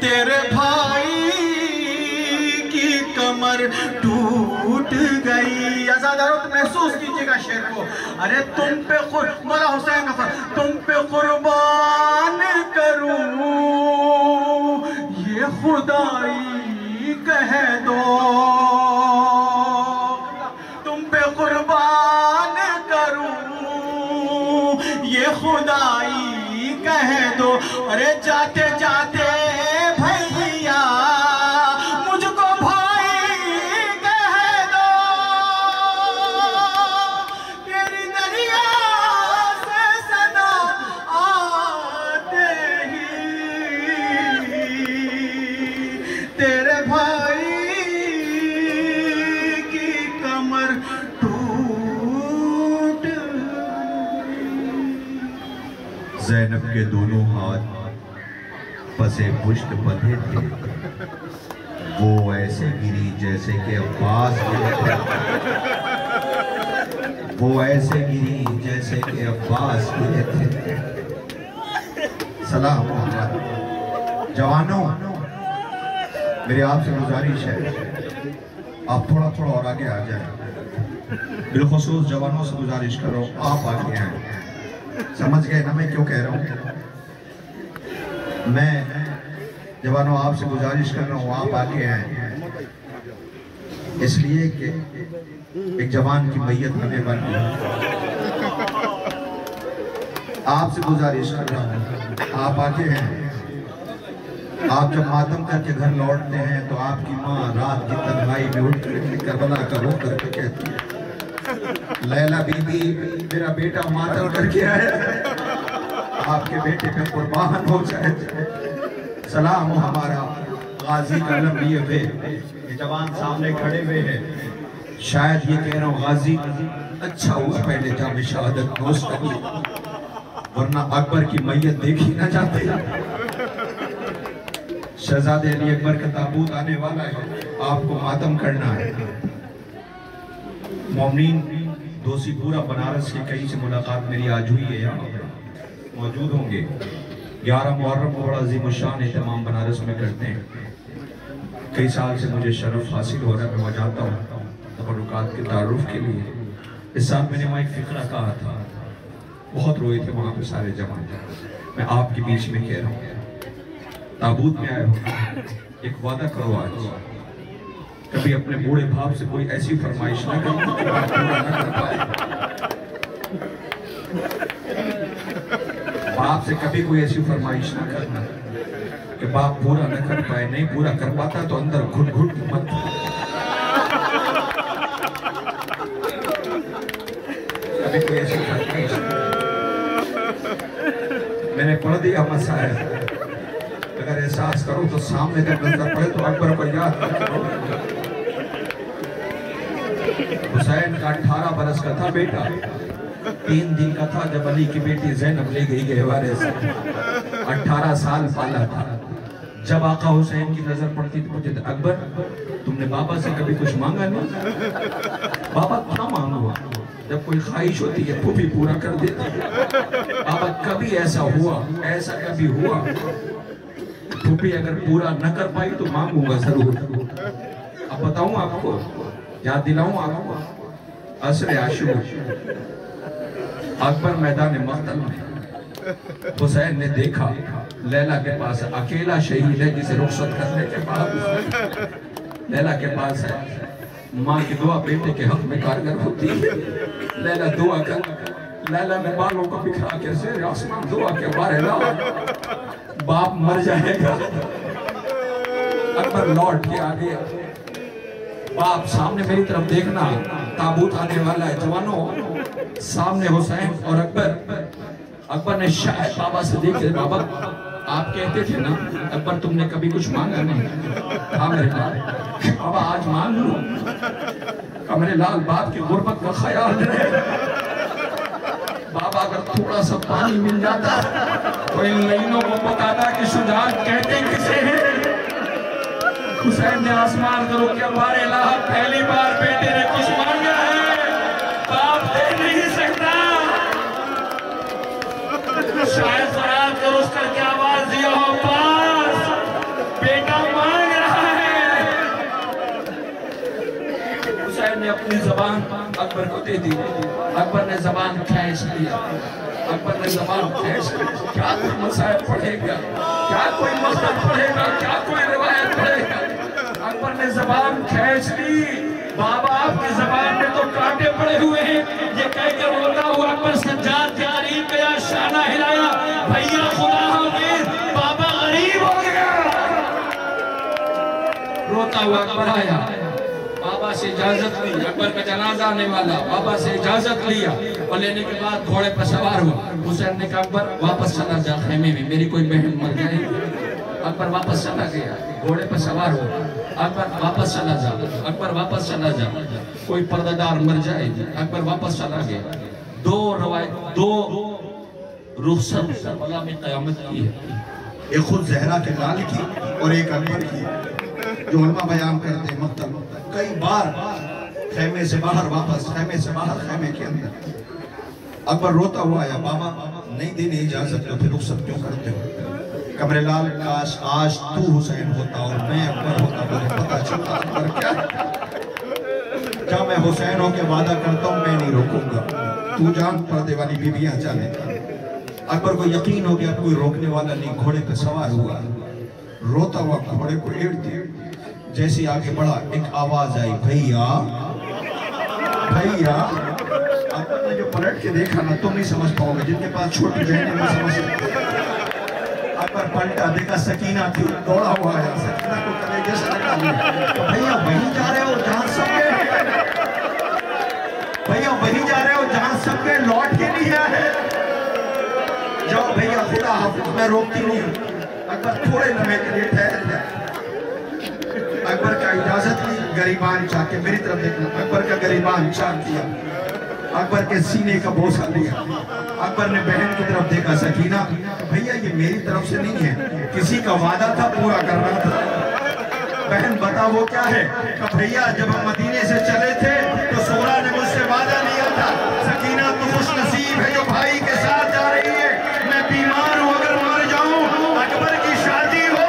تیرے بھائی کی کمر ٹوٹ گئی ازاداروں محسوس کیجئے گا شعر کو ارے تم پہ مولا حسین غفار تم پہ قربان کروں یہ خدائی کہہ دو تم پہ قربان کروں یہ خدائی کہہ دو ارے جاتے جاتے بھائیا مجھ کو زینب کے دونوں ہاتھ پسے پشت بندھے تھے وہ ایسے گری جیسے کہ عباس گرے تھے وہ ایسے گری جیسے کہ عباس گرے تھے سلام جوانوں میری آپ سے گزارش ہے آپ تھوڑا تھوڑا اور آگے آ جائیں بالخصوص جوانوں سے گزارش کرو آپ آگے آئیں سمجھ گئے نا میں کیوں کہہ رہا ہوں میں جوانوں آپ سے گزارش کر رہا ہوں آپ آگے آئیں اس لیے کہ ایک جوان کی میت ہونے والی ہے آپ سے گزارش کر رہا ہوں آپ آگے ہیں آپ جب ماتم کر کے گھر لوٹتے ہیں تو آپ کی ماں رات کی تنہائی میں اٹھ کر کربلا کا رو کر کے کہتی ہے لیلہ بی بی میرا بیٹا ماتم کر کے آیا آپ کے بیٹے پہ قربان ہو جائے سلام ہو ہمارا غازی کا علم لیے ہوئے یہ جوان سامنے کھڑے ہوئے ہیں شاید یہ کہہ رہا ہوں غازی اچھا ہوا پہلے جام شہادت نوش کر لی ورنہ اکبر کی میت دیکھی نہ جاتے شہزادے علی اکبر کا تابوت آنے والا ہے آپ کو ماتم کرنا ہے مومنین دوسی پورا بنارس کے کئی سے ملاقات میری آج ہوئی ہے یہاں موجود ہوں گے 11 محرم کو بڑا عظیم الشان اہتمام بنارس میں کرتے ہیں کئی سال سے مجھے شرف حاصل ہو رہا ہے میں وہاں جاتا ہوں تبرکات کے تعارف کے لیے اس سال میں نے وہاں ایک فقرہ کہا تھا بہت روئے تھے وہاں پہ سارے جوان میں آپ کے بیچ میں کہہ رہا ہوں تابوت میں آئے ہوں ایک وعدہ کرو آج کبھی اپنے بوڑھے باپ سے کوئی ایسی فرمائش نہ کرو کہ باپ پورا نہ کر پائے باپ سے کبھی کوئی ایسی فرمائش نہ کرنا کہ باپ پورا نہ کر پائے نہیں پورا کر پاتا تو اندر گھٹ گھٹ مت کبھی کوئی ایسی فرمائش میں نے پڑھ دیا مسائل اگر احساس کرو تو سامنے جب نظر پڑے تو اکبر کو یاد کرو حسین کا 18 برس کا تھا بیٹا 3 دن کا تھا جب علی کی بیٹی زینب لے گئی گہوارے سے 18 سال پالا تھا جب آقا حسین کی نظر پڑتی تو پوچھتے تھے اکبر تم نے بابا سے کبھی کچھ مانگا نہیں بابا کیا مانگا جب کوئی خواہش ہوتی ہے وہ بھی پورا کر دیتی ہے بابا کبھی ایسا ہوا ایسا کبھی ہوا پھوپھی اگر پورا نہ کر پائی تو مانگوں گا ضرور اب بتاؤں آپ کو یاد دلاؤں آپ کو عصر عاشور اکبر میدان مقتل میں حسین نے دیکھا لیلہ کے پاس اکیلا شہید ہے جسے رخصت کرنے کے بعد لیلہ کے پاس ہے ماں کی دعا بیٹے کے حق میں کارگر ہوتی ہے۔ لیلا دعا کر، لیلا نے بالوں کو بکھرا کے زیر آسمان دعا کے بارے لا، باپ مر جائے گا۔ اکبر لوٹ کے آگے، باپ سامنے میری طرف دیکھنا، تابوت آنے والا ہے۔ جوانوں سامنے حسین اور اکبر نے شاید بابا سے دیکھے، بابا آپ کہتے تھے نا اکبر تم نے کبھی کچھ مانگا نہیں، ہاں میرے لال بابا آج مانگ لوں، میرے لال باپ کی غربت کا خیال رہے۔ بابا اگر تھوڑا سا پانی مل جاتا تو ان لائنوں کو بتاتا کہ شجاعت کہتے کسے ہیں۔ حسین نے آسمان کو روکیا، بارے الہ پہلی بار بیٹے نے کچھ مانگا ہے، باپ دے نہیں سکتا۔ شاید فرات کر اس کر کے آواز دیا ہو، پاس بیٹا مانگ رہا ہے۔ حسین نے اپنی زبان اکبر کو دے دی، اکبر نے زبان کھینچ لیا، اکبر نے زبان کھینچ لیا۔ کیا کوئی مسائل پڑھے گا، کیا کوئی مختصر پڑھے گا، کیا کوئی روایت پڑھے گا؟ اکبر نے زبان کھینچ لی۔ بابا آپ کی زبان میں تو کانٹے پڑے ہوئے ہیں، یہ کہہ کے روتا ہوا اکبر سجاد کے قریب گیا، شانہ ہلایا، بھیا خدا حافظ، بابا غریب ہو گیا۔ روتا ہوا اکبر آیا، بابا سے اجازت لی، اکبر کا جنازہ آنے والا، بابا سے اجازت لیا اور لینے کے بعد گھوڑے پر سوار ہوا۔ حسین نے کہا اکبر واپس چلا جا خیمے میں، میری کوئی بہن مر جائے گی۔ اکبر واپس چلا گیا، گھوڑے پر سوار ہوا، اکبر واپس چلا جا، اکبر واپس چلا جا، کوئی پردہ دار مر جائے گی، اکبر واپس چلا گیا۔ دو رخصت کربلا میں قیامت کی ہے، ایک خود زہرا کے لال کی اور ایک اکبر کی، جو علماء بیان کرتے ہیں مقتل کئی بار خیمے سے باہر واپس، خیمے سے باہر خیمے کے اندر۔ اکبر روتا ہوا آیا، بابا نہیں دینے اجازت تو پھر رخصت کیوں کرتے ہو؟ کمرے لال کاش آج تو حسین ہوتا اور میں اکبر ہوتا، مجھے پتا چلتا اکبر کیا ہے۔ جب میں حسین ہو کے وعدہ کرتا ہوں میں نہیں روکوں گا، تو جان پردے والی بیویاں جانے کا۔ اکبر کو یقین ہو گیا کوئی روکنے والا نہیں، گھوڑے پہ سوار ہوا، روتا ہوا گھوڑے کو ایڑ دیا۔ جیسے آگے بڑھا ایک آواز آئی، بھئیا بھئیا۔ اکبر نے جو پلٹ کے دیکھا نا تم نہیں سمجھ پاؤ گے، جن کے پاس چھوٹی بہنیں نہیں سمجھ سکتے۔ اکبر پلٹا دیکھا سکینہ تھی، دوڑا ہوا ہے، سکینہ کو کلیجے سے لگا لیا، بھئیا وہیں جا رہے ہو جہاں سب کے، بھئیا وہیں جا رہے ہو جہاں سب کے لوٹ کے نہیں آئے، جاؤ بھئیا خدا حافظ، میں روکتی نہیں ہوں۔ اکبر تھوڑے لمحے کے لیے ٹھہر گیا، اکبر کا اجازت لی، گریبان چاہ کے میری طرف دیکھنا، اکبر کا گریبان چاہ کیا، اکبر کے سینے کا بوسہ لیا۔ اکبر نے بہن کی طرف دیکھا، سکینہ بھئیا یہ میری طرف سے نہیں ہے، کسی کا وعدہ تھا پورا کرنا تھا۔ بہن بتا وہ کیا ہے؟ کہ بھئیا جب ہم مدینے سے چلے تھے تو سورہ نے مجھ سے وعدہ لیا تھا، سکینہ تو خوش نصیب ہے جو بھائی کے ساتھ جا رہی ہے، میں بیمار ہوں اگر مر جاؤں، اکبر کی شادی ہو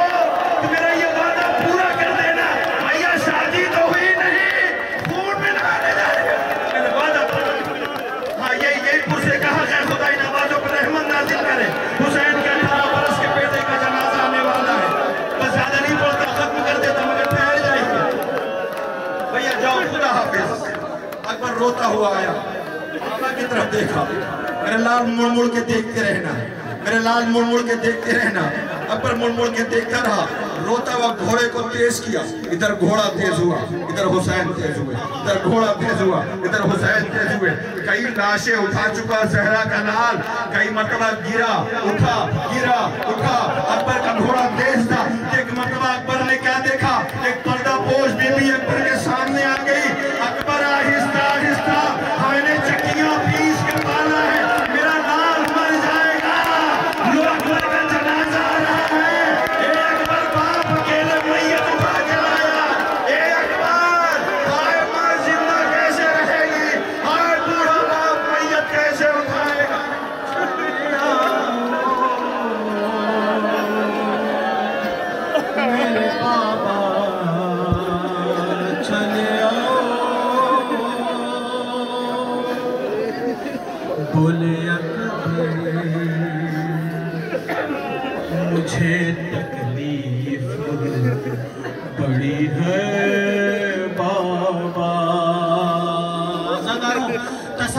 تو میرا یہ وعدہ پورا کر دینا۔ بھئیا شادی تو ہوئی نہیں، خون میں نہانے جا رہے ہیں، میں نے وعدہ پورا۔ ہاں یہی پور سے کہا کہ خدا ان آوازوں پر رحمت نازل کرے۔ حسین کے 18 برس کے بیٹے کا جنازہ آنے والا ہے، بس زیادہ نہیں پڑھتا ختم کر دیتا مگر ٹھہر جائیں گے۔ بھئیا جاؤ خدا حافظ۔ اکبر روتا ہوا آیا، بابا کی طرف دیکھا، میرے لال مڑ مڑ کے دیکھتے رہنا، میرے لال مڑ مڑ کے دیکھتے رہنا۔ اکبر مڑ مڑ کے دیکھتا رہا، روتا ہوا گھوڑے کو تیز کیا، ادھر گھوڑا تیز ہوا، ادھر حسین تیز ہوئے، ادھر گھوڑا تیز ہوا، ادھر حسین تیز ہوئے۔ کئی لاشیں اٹھا چکا زہرا کا لال، کئی مرتبہ گرا اٹھا گرا اٹھا، اکبر کا گھوڑا تیز تھا۔ ایک مرتبہ اکبر نے کیا دیکھا، ایک پردہ پوش بی بی اکبر کے سامنے آ گئی۔ اکبر آہستہ آہستہ، ہمیں نے چکیاں پیس کے پالا ہے، میرا لال مر جائے گا، لو اکبر کا جنازہ آ رہا ہے۔ اے اکبر باپ اکیلے میت اٹھا کے لایا، اے اکبر ہائے ماں زندہ کیسے رہے گی، ہائے بوڑھا باپ میت کیسے اٹھائے گا۔ میرے بابا چلے آؤ، بولے اکبر مجھے تکلیف بڑی ہے بابا،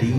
3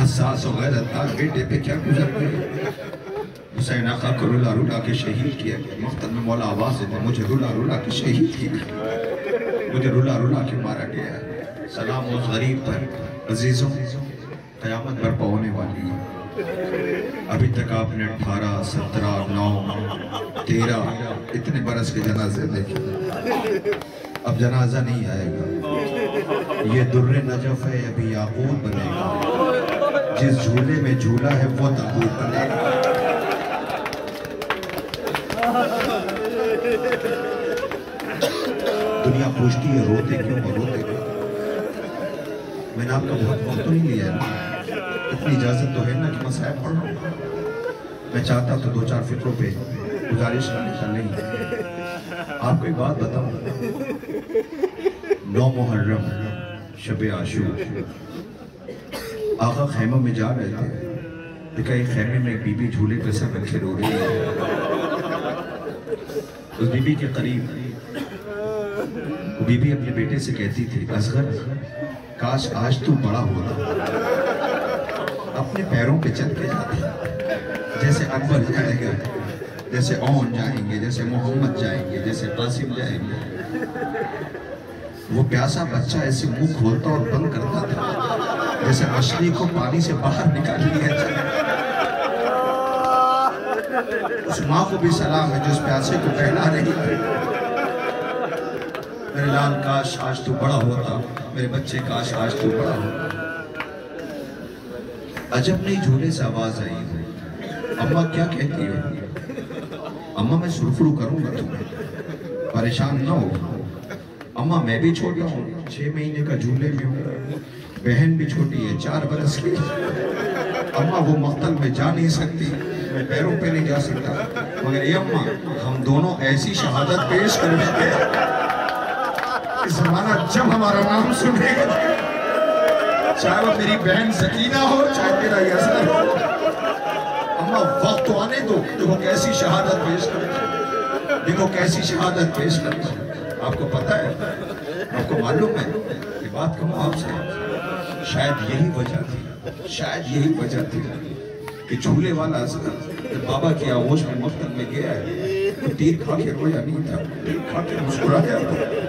حساس و غیرتناک بیٹے پہ کیا گزر گئے. حسین آقا کو رلا رلا کے شہید کیا گیا. مقتل میں مولا آواز دیتے مجھے رلا رلا کے شہید کیا گیا, مجھے رلا رلا کے مارا گیا. سلام اس غریب پر. عزیزوں, قیامت برپا ہونے والی ہے. ابھی تک آپ نے 18, 17, 9, 13 اتنے برس کے جنازے دیکھے. اب جنازہ نہیں آئے گا. یہ در نجف ہے ابھی یاقوت بنے گا. جس جھولے میں جھولا ہے وہ تابوت بنے گا. دنیا پوچھتی ہے روتے کیوں اور روتے کیوں. میں نے آپ کا بہت وقت تو نہیں لیا ہے. اتنی اجازت تو ہے نا کہ مسائب پڑھ رہا ہوں. میں چاہتا تو 2-4 فکروں پہ گزارش کرنے کا نہیں. آپ کو ایک بات بتاؤں. 9 محرم شب عاشور آقا خیمہ میں جا رہے تھے. دیکھا ایک خیمے میں ایک بی بی جھولے پہ سر رکھے رو رہی ہے. اس بی بی کے قریب وہ بی بی اپنے بیٹے سے کہتی تھی اصغر کاش آج تو بڑا ہوتا, اپنے پیروں پہ چل کے جاتے, جیسے اکبر جائے گا, جیسے اون جائیں گے, جیسے محمد جائیں گے, جیسے قاسم جائیں گے. وہ پیاسا بچہ ایسے منہ کھولتا اور بند کرتا تھا جیسے مچھلی کو پانی سے باہر نکال لیا جائے. اس ماں کو بھی سلام ہے جو اس پیاسے کو پہلا رہی ہے. میرے لال کاش آج تو بڑا ہوتا, میرے بچے کاش آج تو بڑا ہوتا. عجب نہیں جھولے سے آواز آئی. اماں کیا کہتی ہے؟ اماں میں سرفرو کروں گا تمہیں, پریشان نہ ہو. اماں میں بھی چھوٹا ہوں, 6 مہینے کا جھولے میں ہوں. بہن بھی چھوٹی ہے 4 برس کی. اماں وہ مقتل میں جا نہیں سکتی, میں پیروں پہ نہیں جا سکتا, مگر اے اماں ہم دونوں ایسی شہادت پیش کریں گے کہ زمانہ جب ہمارا نام سنے گا, چاہے وہ میری بہن سکینہ ہو چاہے میرا یسر ہو. اماں وقت تو آنے دو, دیکھو کیسی شہادت پیش کریں, دیکھو کیسی شہادت پیش کریں. آپ کو پتہ ہے, آپ کو معلوم ہے, یہ بات کہوں آپ سے, شاید یہی وجہ تھی, شاید یہی وجہ تھی کہ جھولے والا اصغر جب بابا کی آغوش میں مقتل میں گیا ہے تو تیر کھا کے رویا نہیں تھا, تیر کھا کے مسکرایا تھا.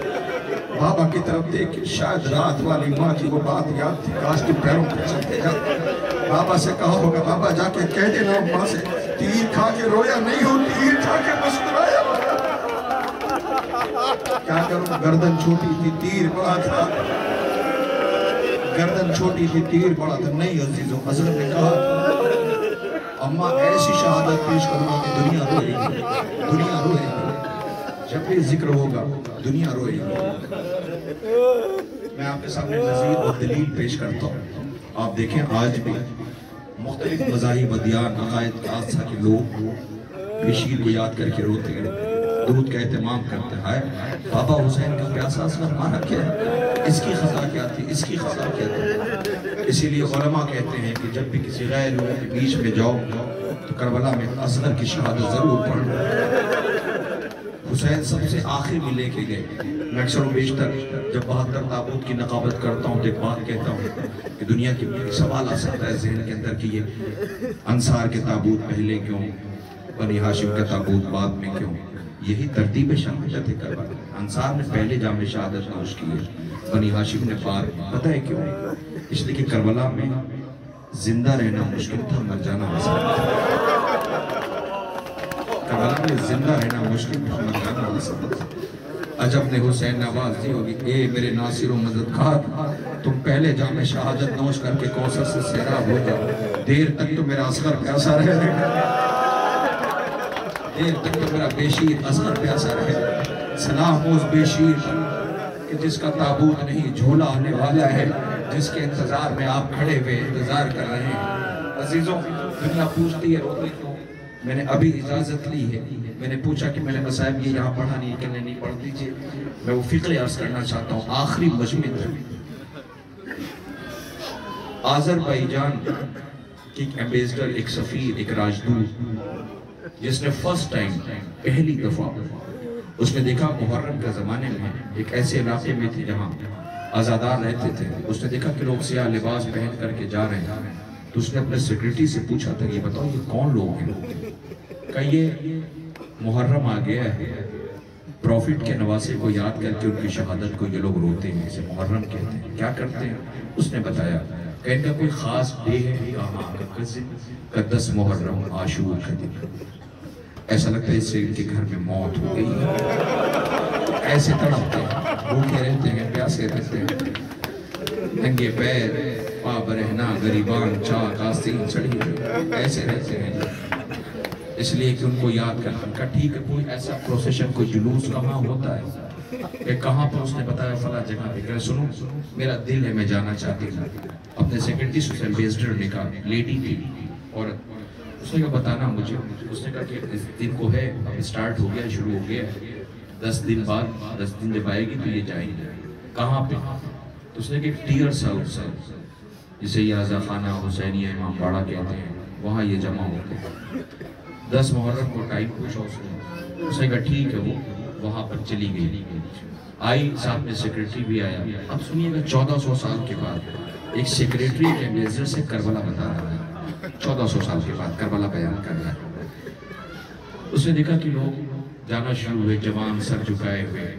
بابا کی طرف دیکھ کے شاید رات والی ماں کی وہ بات یاد تھی, کاش کے پیروں پہ چلتے جاتے. بابا سے کہا ہوگا بابا جا کے کہہ دینا ماں سے تیر کھا کے رویا نہیں ہو, تیر کھا کے مسکرایا. کیا کروں, گردن چھوٹی تھی تیر بڑا تھا, گردن چھوٹی تھی تیر بڑا تھا. نہیں عزیزوں, حضرت نے کہا اماں ایسی شہادت پیش کرنا کہ دنیا روئے گی, دنیا روئے گی. جب بھی ذکر ہوگا دنیا روئے گی. میں آپ کے سامنے مزید اور دلیل پیش کرتا ہوں. آپ دیکھیں آج بھی مختلف مذاہب ادیان عقائد آستھا کے لوگ بشیر کو یاد کر کے روتے ہیں, درود کا اہتمام کرتے ہیں. بابا حسین کا پیاسا اصغر مارا کیا ہے, اس کی خطا کیا تھی, اس کی خطا کیا تھی. اسی لیے علماء کہتے ہیں کہ جب بھی کسی غیر لوگوں کے بیچ میں جاؤ تو کربلا میں اصغر کی شہادت ضرور پڑھو. حسین سب سے آخر میں لے کے گئے. میں اکثر و بیشتر جب 72 تابوت کی نقابت کرتا ہوں تو ایک بات کہتا ہوں کہ دنیا کی سوال آ سکتا ہے ذہن کے اندر کہ یہ انصار کے تابوت پہلے کیوں, بنی ہاشم کا تابوت بعد میں کیوں. یہی ترتیب شہادت ہے کربلا. انصار نے پہلے جام شہادت نوش کی ہے, بنی ہاشم نے بعد. پتہ ہے کیوں؟ اس لیے کہ کربلا میں زندہ رہنا مشکل تھا, مر جانا آسان تھا. کربلا میں زندہ رہنا مشکل تھا, مر جانا آسان تھا. عجب نے حسین نے آواز دی ہوگی اے میرے ناصر و مددگار, تم پہلے جام شہادت نوش کر کے کوثر سے سیراب ہو جاؤ. دیر تک تو میرا اصغر پیاسا رہے, دیر تک تو میرا بیشیر اصغر پیاسا رہے. سلام اس بیشیر کہ جس کا تابوت نہیں جھولا آنے والا ہے, جس کے انتظار میں آپ کھڑے ہوئے انتظار کر رہے ہیں. عزیزوں, دنیا پوچھتی ہے روتے کیوں. میں نے ابھی اجازت لی ہے, میں نے پوچھا کہ میں نے مصائب یہ یہاں پڑھا نہیں, کہ نہیں پڑھ دیجئے. میں وہ فقہ عرض کرنا چاہتا ہوں. آخری مجمع آذربائیجان کی ایک ایمبیسڈر, ایک سفیر, ایک راجدوت, جس نے فرسٹ ٹائم پہلی دفعہ اس نے دیکھا محرم کے زمانے میں ایک ایسے علاقے میں تھے جہاں آزادار رہتے تھے. اس نے دیکھا کہ لوگ سیاہ لباس پہن کر کے جا رہے ہیں, تو اس نے اپنے سیکرٹری سے پوچھا تھا یہ بتاؤ یہ کون لوگ ہیں؟ کہ یہ محرم آ گیا ہے، پروفٹ کے نواسے کو یاد کر کے ان کی شہادت کو یہ لوگ روتے ہیں، اسے محرم کہتے ہیں، کیا کرتے ہیں؟ اس نے بتایا کہ ان کا کوئی خاص ڈے ہے، کہاں کا 10 محرم عاشور کا دن، ایسا لگتا ہے اس سے ان کے گھر میں موت ہو گئی ہے، ایسے تڑپتے ہیں، بھوکے رہتے ہیں، پیاسے رہتے ہیں، ننگے پیر پا برہنا غریبان چاک آستین چڑھی ایسے رہتے ہیں، اس لیے کہ ان کو یاد کرنا کہ ٹھیک ہے کوئی ایسا پروسیشن کوئی جلوس کہاں ہوتا ہے کہ کہاں پر اس نے بتایا فلاں جگہ پہ، کہ سنو میرا دل ہے میں جانا چاہتی تھا، اپنے سیکرٹری سے ایمبیسڈر نے کہا، لیڈی تھی اور اس نے کہا بتانا مجھے، اس نے کہا کہ اس دن کو ہے اب سٹارٹ ہو گیا شروع ہو گیا 10 دن بعد 10 دن جب آئے گی تو یہ جائیں گے کہاں پہ؟ تو اس نے کہا ٹیئر ساؤتھ سے جسے یہ رضا خانہ حسینیہ امام باڑہ کہتے ہیں وہاں یہ جمع ہوتے ہیں، 10 محرم کو ٹائم پوچھا اس نے کہا ٹھیک ہے وہ وہاں پر چلی گئی، آئی ساتھ میں سیکریٹری بھی آیا۔ اب سنیے گا 1400 سال کے بعد ایک سیکریٹری ایک ایمبیسڈر سے کربلا بتا رہا ہے، 1400 سال کے بعد کربلا بیان کر رہا ہے۔ اس نے دیکھا کہ لوگ جانا شروع ہوئے، جوان سر جھکائے ہوئے،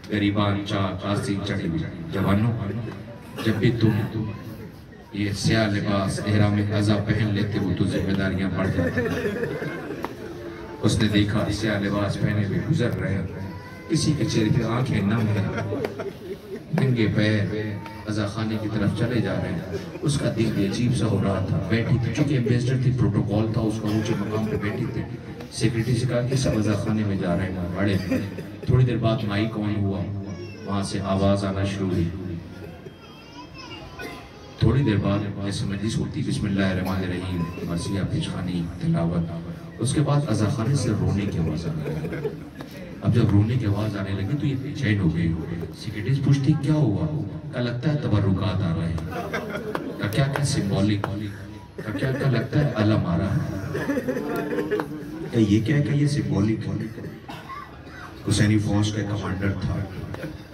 غریبان چاک آستین چڑھی ہوئی، جوانوں جب بھی تم یہ سیاہ لباس احرام عزا پہن لیتے ہو تو ذمہ داریاں بڑھ جاتی ہیں۔ اس نے دیکھا سیاہ لباس پہنے ہوئے گزر رہے ہیں، کسی کے چہرے پہ آنکھیں نم ہیں، ننگے پیر عزا خانے کی طرف چلے جا رہے ہیں۔ اس کا دل بھی عجیب سا ہو رہا تھا، بیٹھی تھی چونکہ ایمبیسڈر تھی، پروٹوکول تھا، اس کا اونچے مقام پہ بیٹھی تھی۔ سیکریٹری سے کہا کہ سب عزا خانے میں جا رہے ہیں بڑے، تھوڑی دیر بعد مائک آن ہوا، وہاں سے آواز آنا شروع ہوئی، تھوڑی دیر بعد جیسے مجلس ہوتی بسم اللہ الرحمن الرحیم مرثیہ پیشخانی تلاوت، اس کے بعد عزا خانے سے رونے کی آواز آنے لگی۔ اب جب رونے کی آواز آنے لگی تو یہ بے چین ہو گئی، سیکریٹری سے پوچھتی کیا ہوا؟ کہ لگتا ہے تبرکات آ رہے ہیں، کہ کیا کیا سمبولک، کہ کیا کیا لگتا ہے علم آ رہا ہے، کہ یہ کیا ہے کہ یہ سمبولک ہے۔ حسینی فوج کا کمانڈر تھا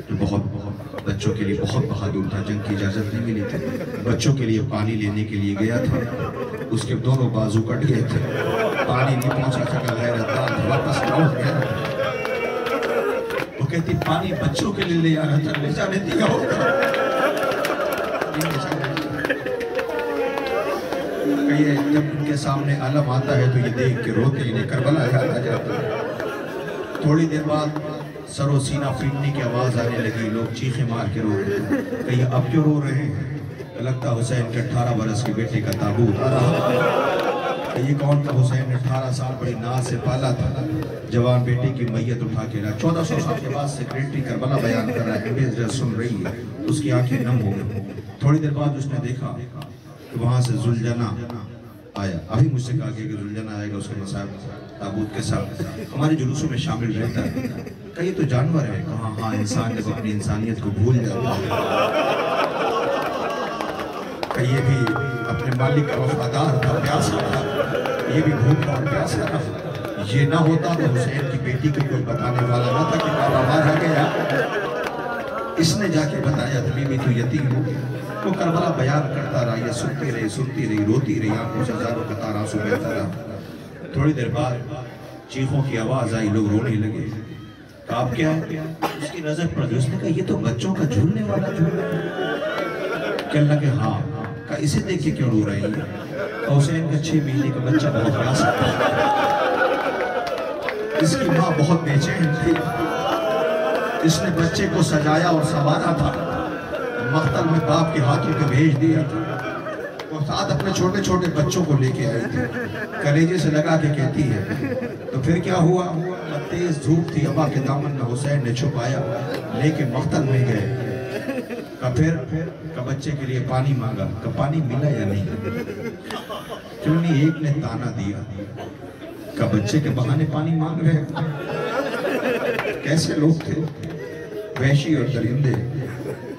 جو بہت بچوں کے لیے بہت بہادر تھا، جنگ کی اجازت نہیں ملی تھی، بچوں کے لیے پانی لینے کے لیے گیا تھا، اس کے دونوں بازو کٹ گئے تھے، پانی نہیں پہنچا سکا، غیرت دار واپس لوٹ گیا۔ وہ کہتی پانی بچوں کے لیے لے آنا تھا، لے جانے دیا ہوگا۔ جب ان کے سامنے علم آتا ہے تو یہ دیکھ کے روتے انہیں کربلا یاد آ جاتا ہے۔ تھوڑی دیر بعد سر و سینہ پھیٹنے کی آواز آنے لگی، لوگ چیخیں مار کے رو رہے ہیں کہ یہ اب کیوں رو رہے ہیں؟ لگتا حسین کے 18 برس کے بیٹے کا تابوت آ رہا ہے۔ یہ کون کا حسین نے 18 سال بڑی ناز سے پالا تھا، جوان بیٹے کی میت اٹھا کے لایا۔ 1400 سال کے بعد سیکریٹری کربلا بیان کر رہا ہے، ایمبیسڈر سن رہی ہے، اس کی آنکھیں نم ہو گئی۔ تھوڑی دیر بعد اس نے دیکھا کہ وہاں سے ذوالجناح آیا، ابھی مجھ سے کہا کہ ذوالجناح آئے گا، اس کے مصاحب تابوت کے ساتھ ہمارے جلوسوں میں شامل رہتا ہے۔ کہ یہ تو جانور ہے، کہاں ہاں انسان جب اپنی انسانیت کو بھول جاتا ہے، کہ یہ بھی اپنے مالک کا وفادار تھا، پیاسا تھا، یہ بھی بھوکا اور پیاسا تھا۔ یہ نہ ہوتا تو حسین کی بیٹی کو کوئی بتانے والا نہ تھا کہ بابا مارا گیا، اس نے جا کے بتایا تھا بیوی تو یتیم ہو۔ وہ کربلا بیان کرتا رہا، یہ سنتی رہی، روتی رہی، آنکھوں سے ہزاروں قطار آنسو بہتا رہا۔ تھوڑی دیر بعد چیخوں کی آواز آئی، لوگ رونے لگے۔ کہا آپ کیا ہے؟ اس کی نظر پڑ گئی، اس نے کہا یہ تو بچوں کا جھولنے والا جھولا ہے۔ کہنے لگے ہاں۔ کہا اسے دیکھ کے کیوں رو رہی ہیں؟ کہا حسین کا 6 مہینے کا بچہ بہت پیاسا تھا، اس کی ماں بہت بے چین تھی، اس نے بچے کو سجایا اور سنوارا تھا، مقتل میں باپ کے ہاتھوں کے بھیج دیا تھا، وہ ساتھ اپنے چھوٹے چھوٹے بچوں کو لے کے آئی تھی، کلیجے سے لگا کے کہتی ہے تو پھر کیا ہوا؟ تیز دھوپ تھی، ابا کے دامن میں حسین نے چھپایا، لے کے مقتل میں گئے۔ کہ پھر بچے کے لیے پانی مانگا، کہ پانی ملا یا نہیں؟ کیوں نہیں؟ ایک نے تانا دیا کہ بچے کے بہانے پانی مانگ رہے ہیں۔ کیسے لوگ تھے، وحشی اور درندے۔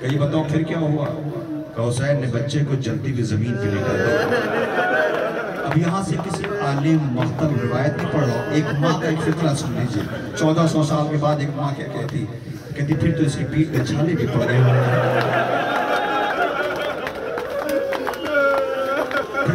کہ یہ بتاؤ پھر کیا ہوا؟ کہ حسین نے بچے کو جلتی ہوئی زمین پہ لٹا دیا۔ اب یہاں سے کسی عالم مختل روایت نہیں پڑھ رہا ہوں، ایک ماں کا ایک فقرہ سن لیجئے۔ 1400 سال کے بعد ایک ماں کیا کہتی؟ کہتی پھر تو اس کی پیٹھ پہ چھالے بھی پڑ گئے، پھر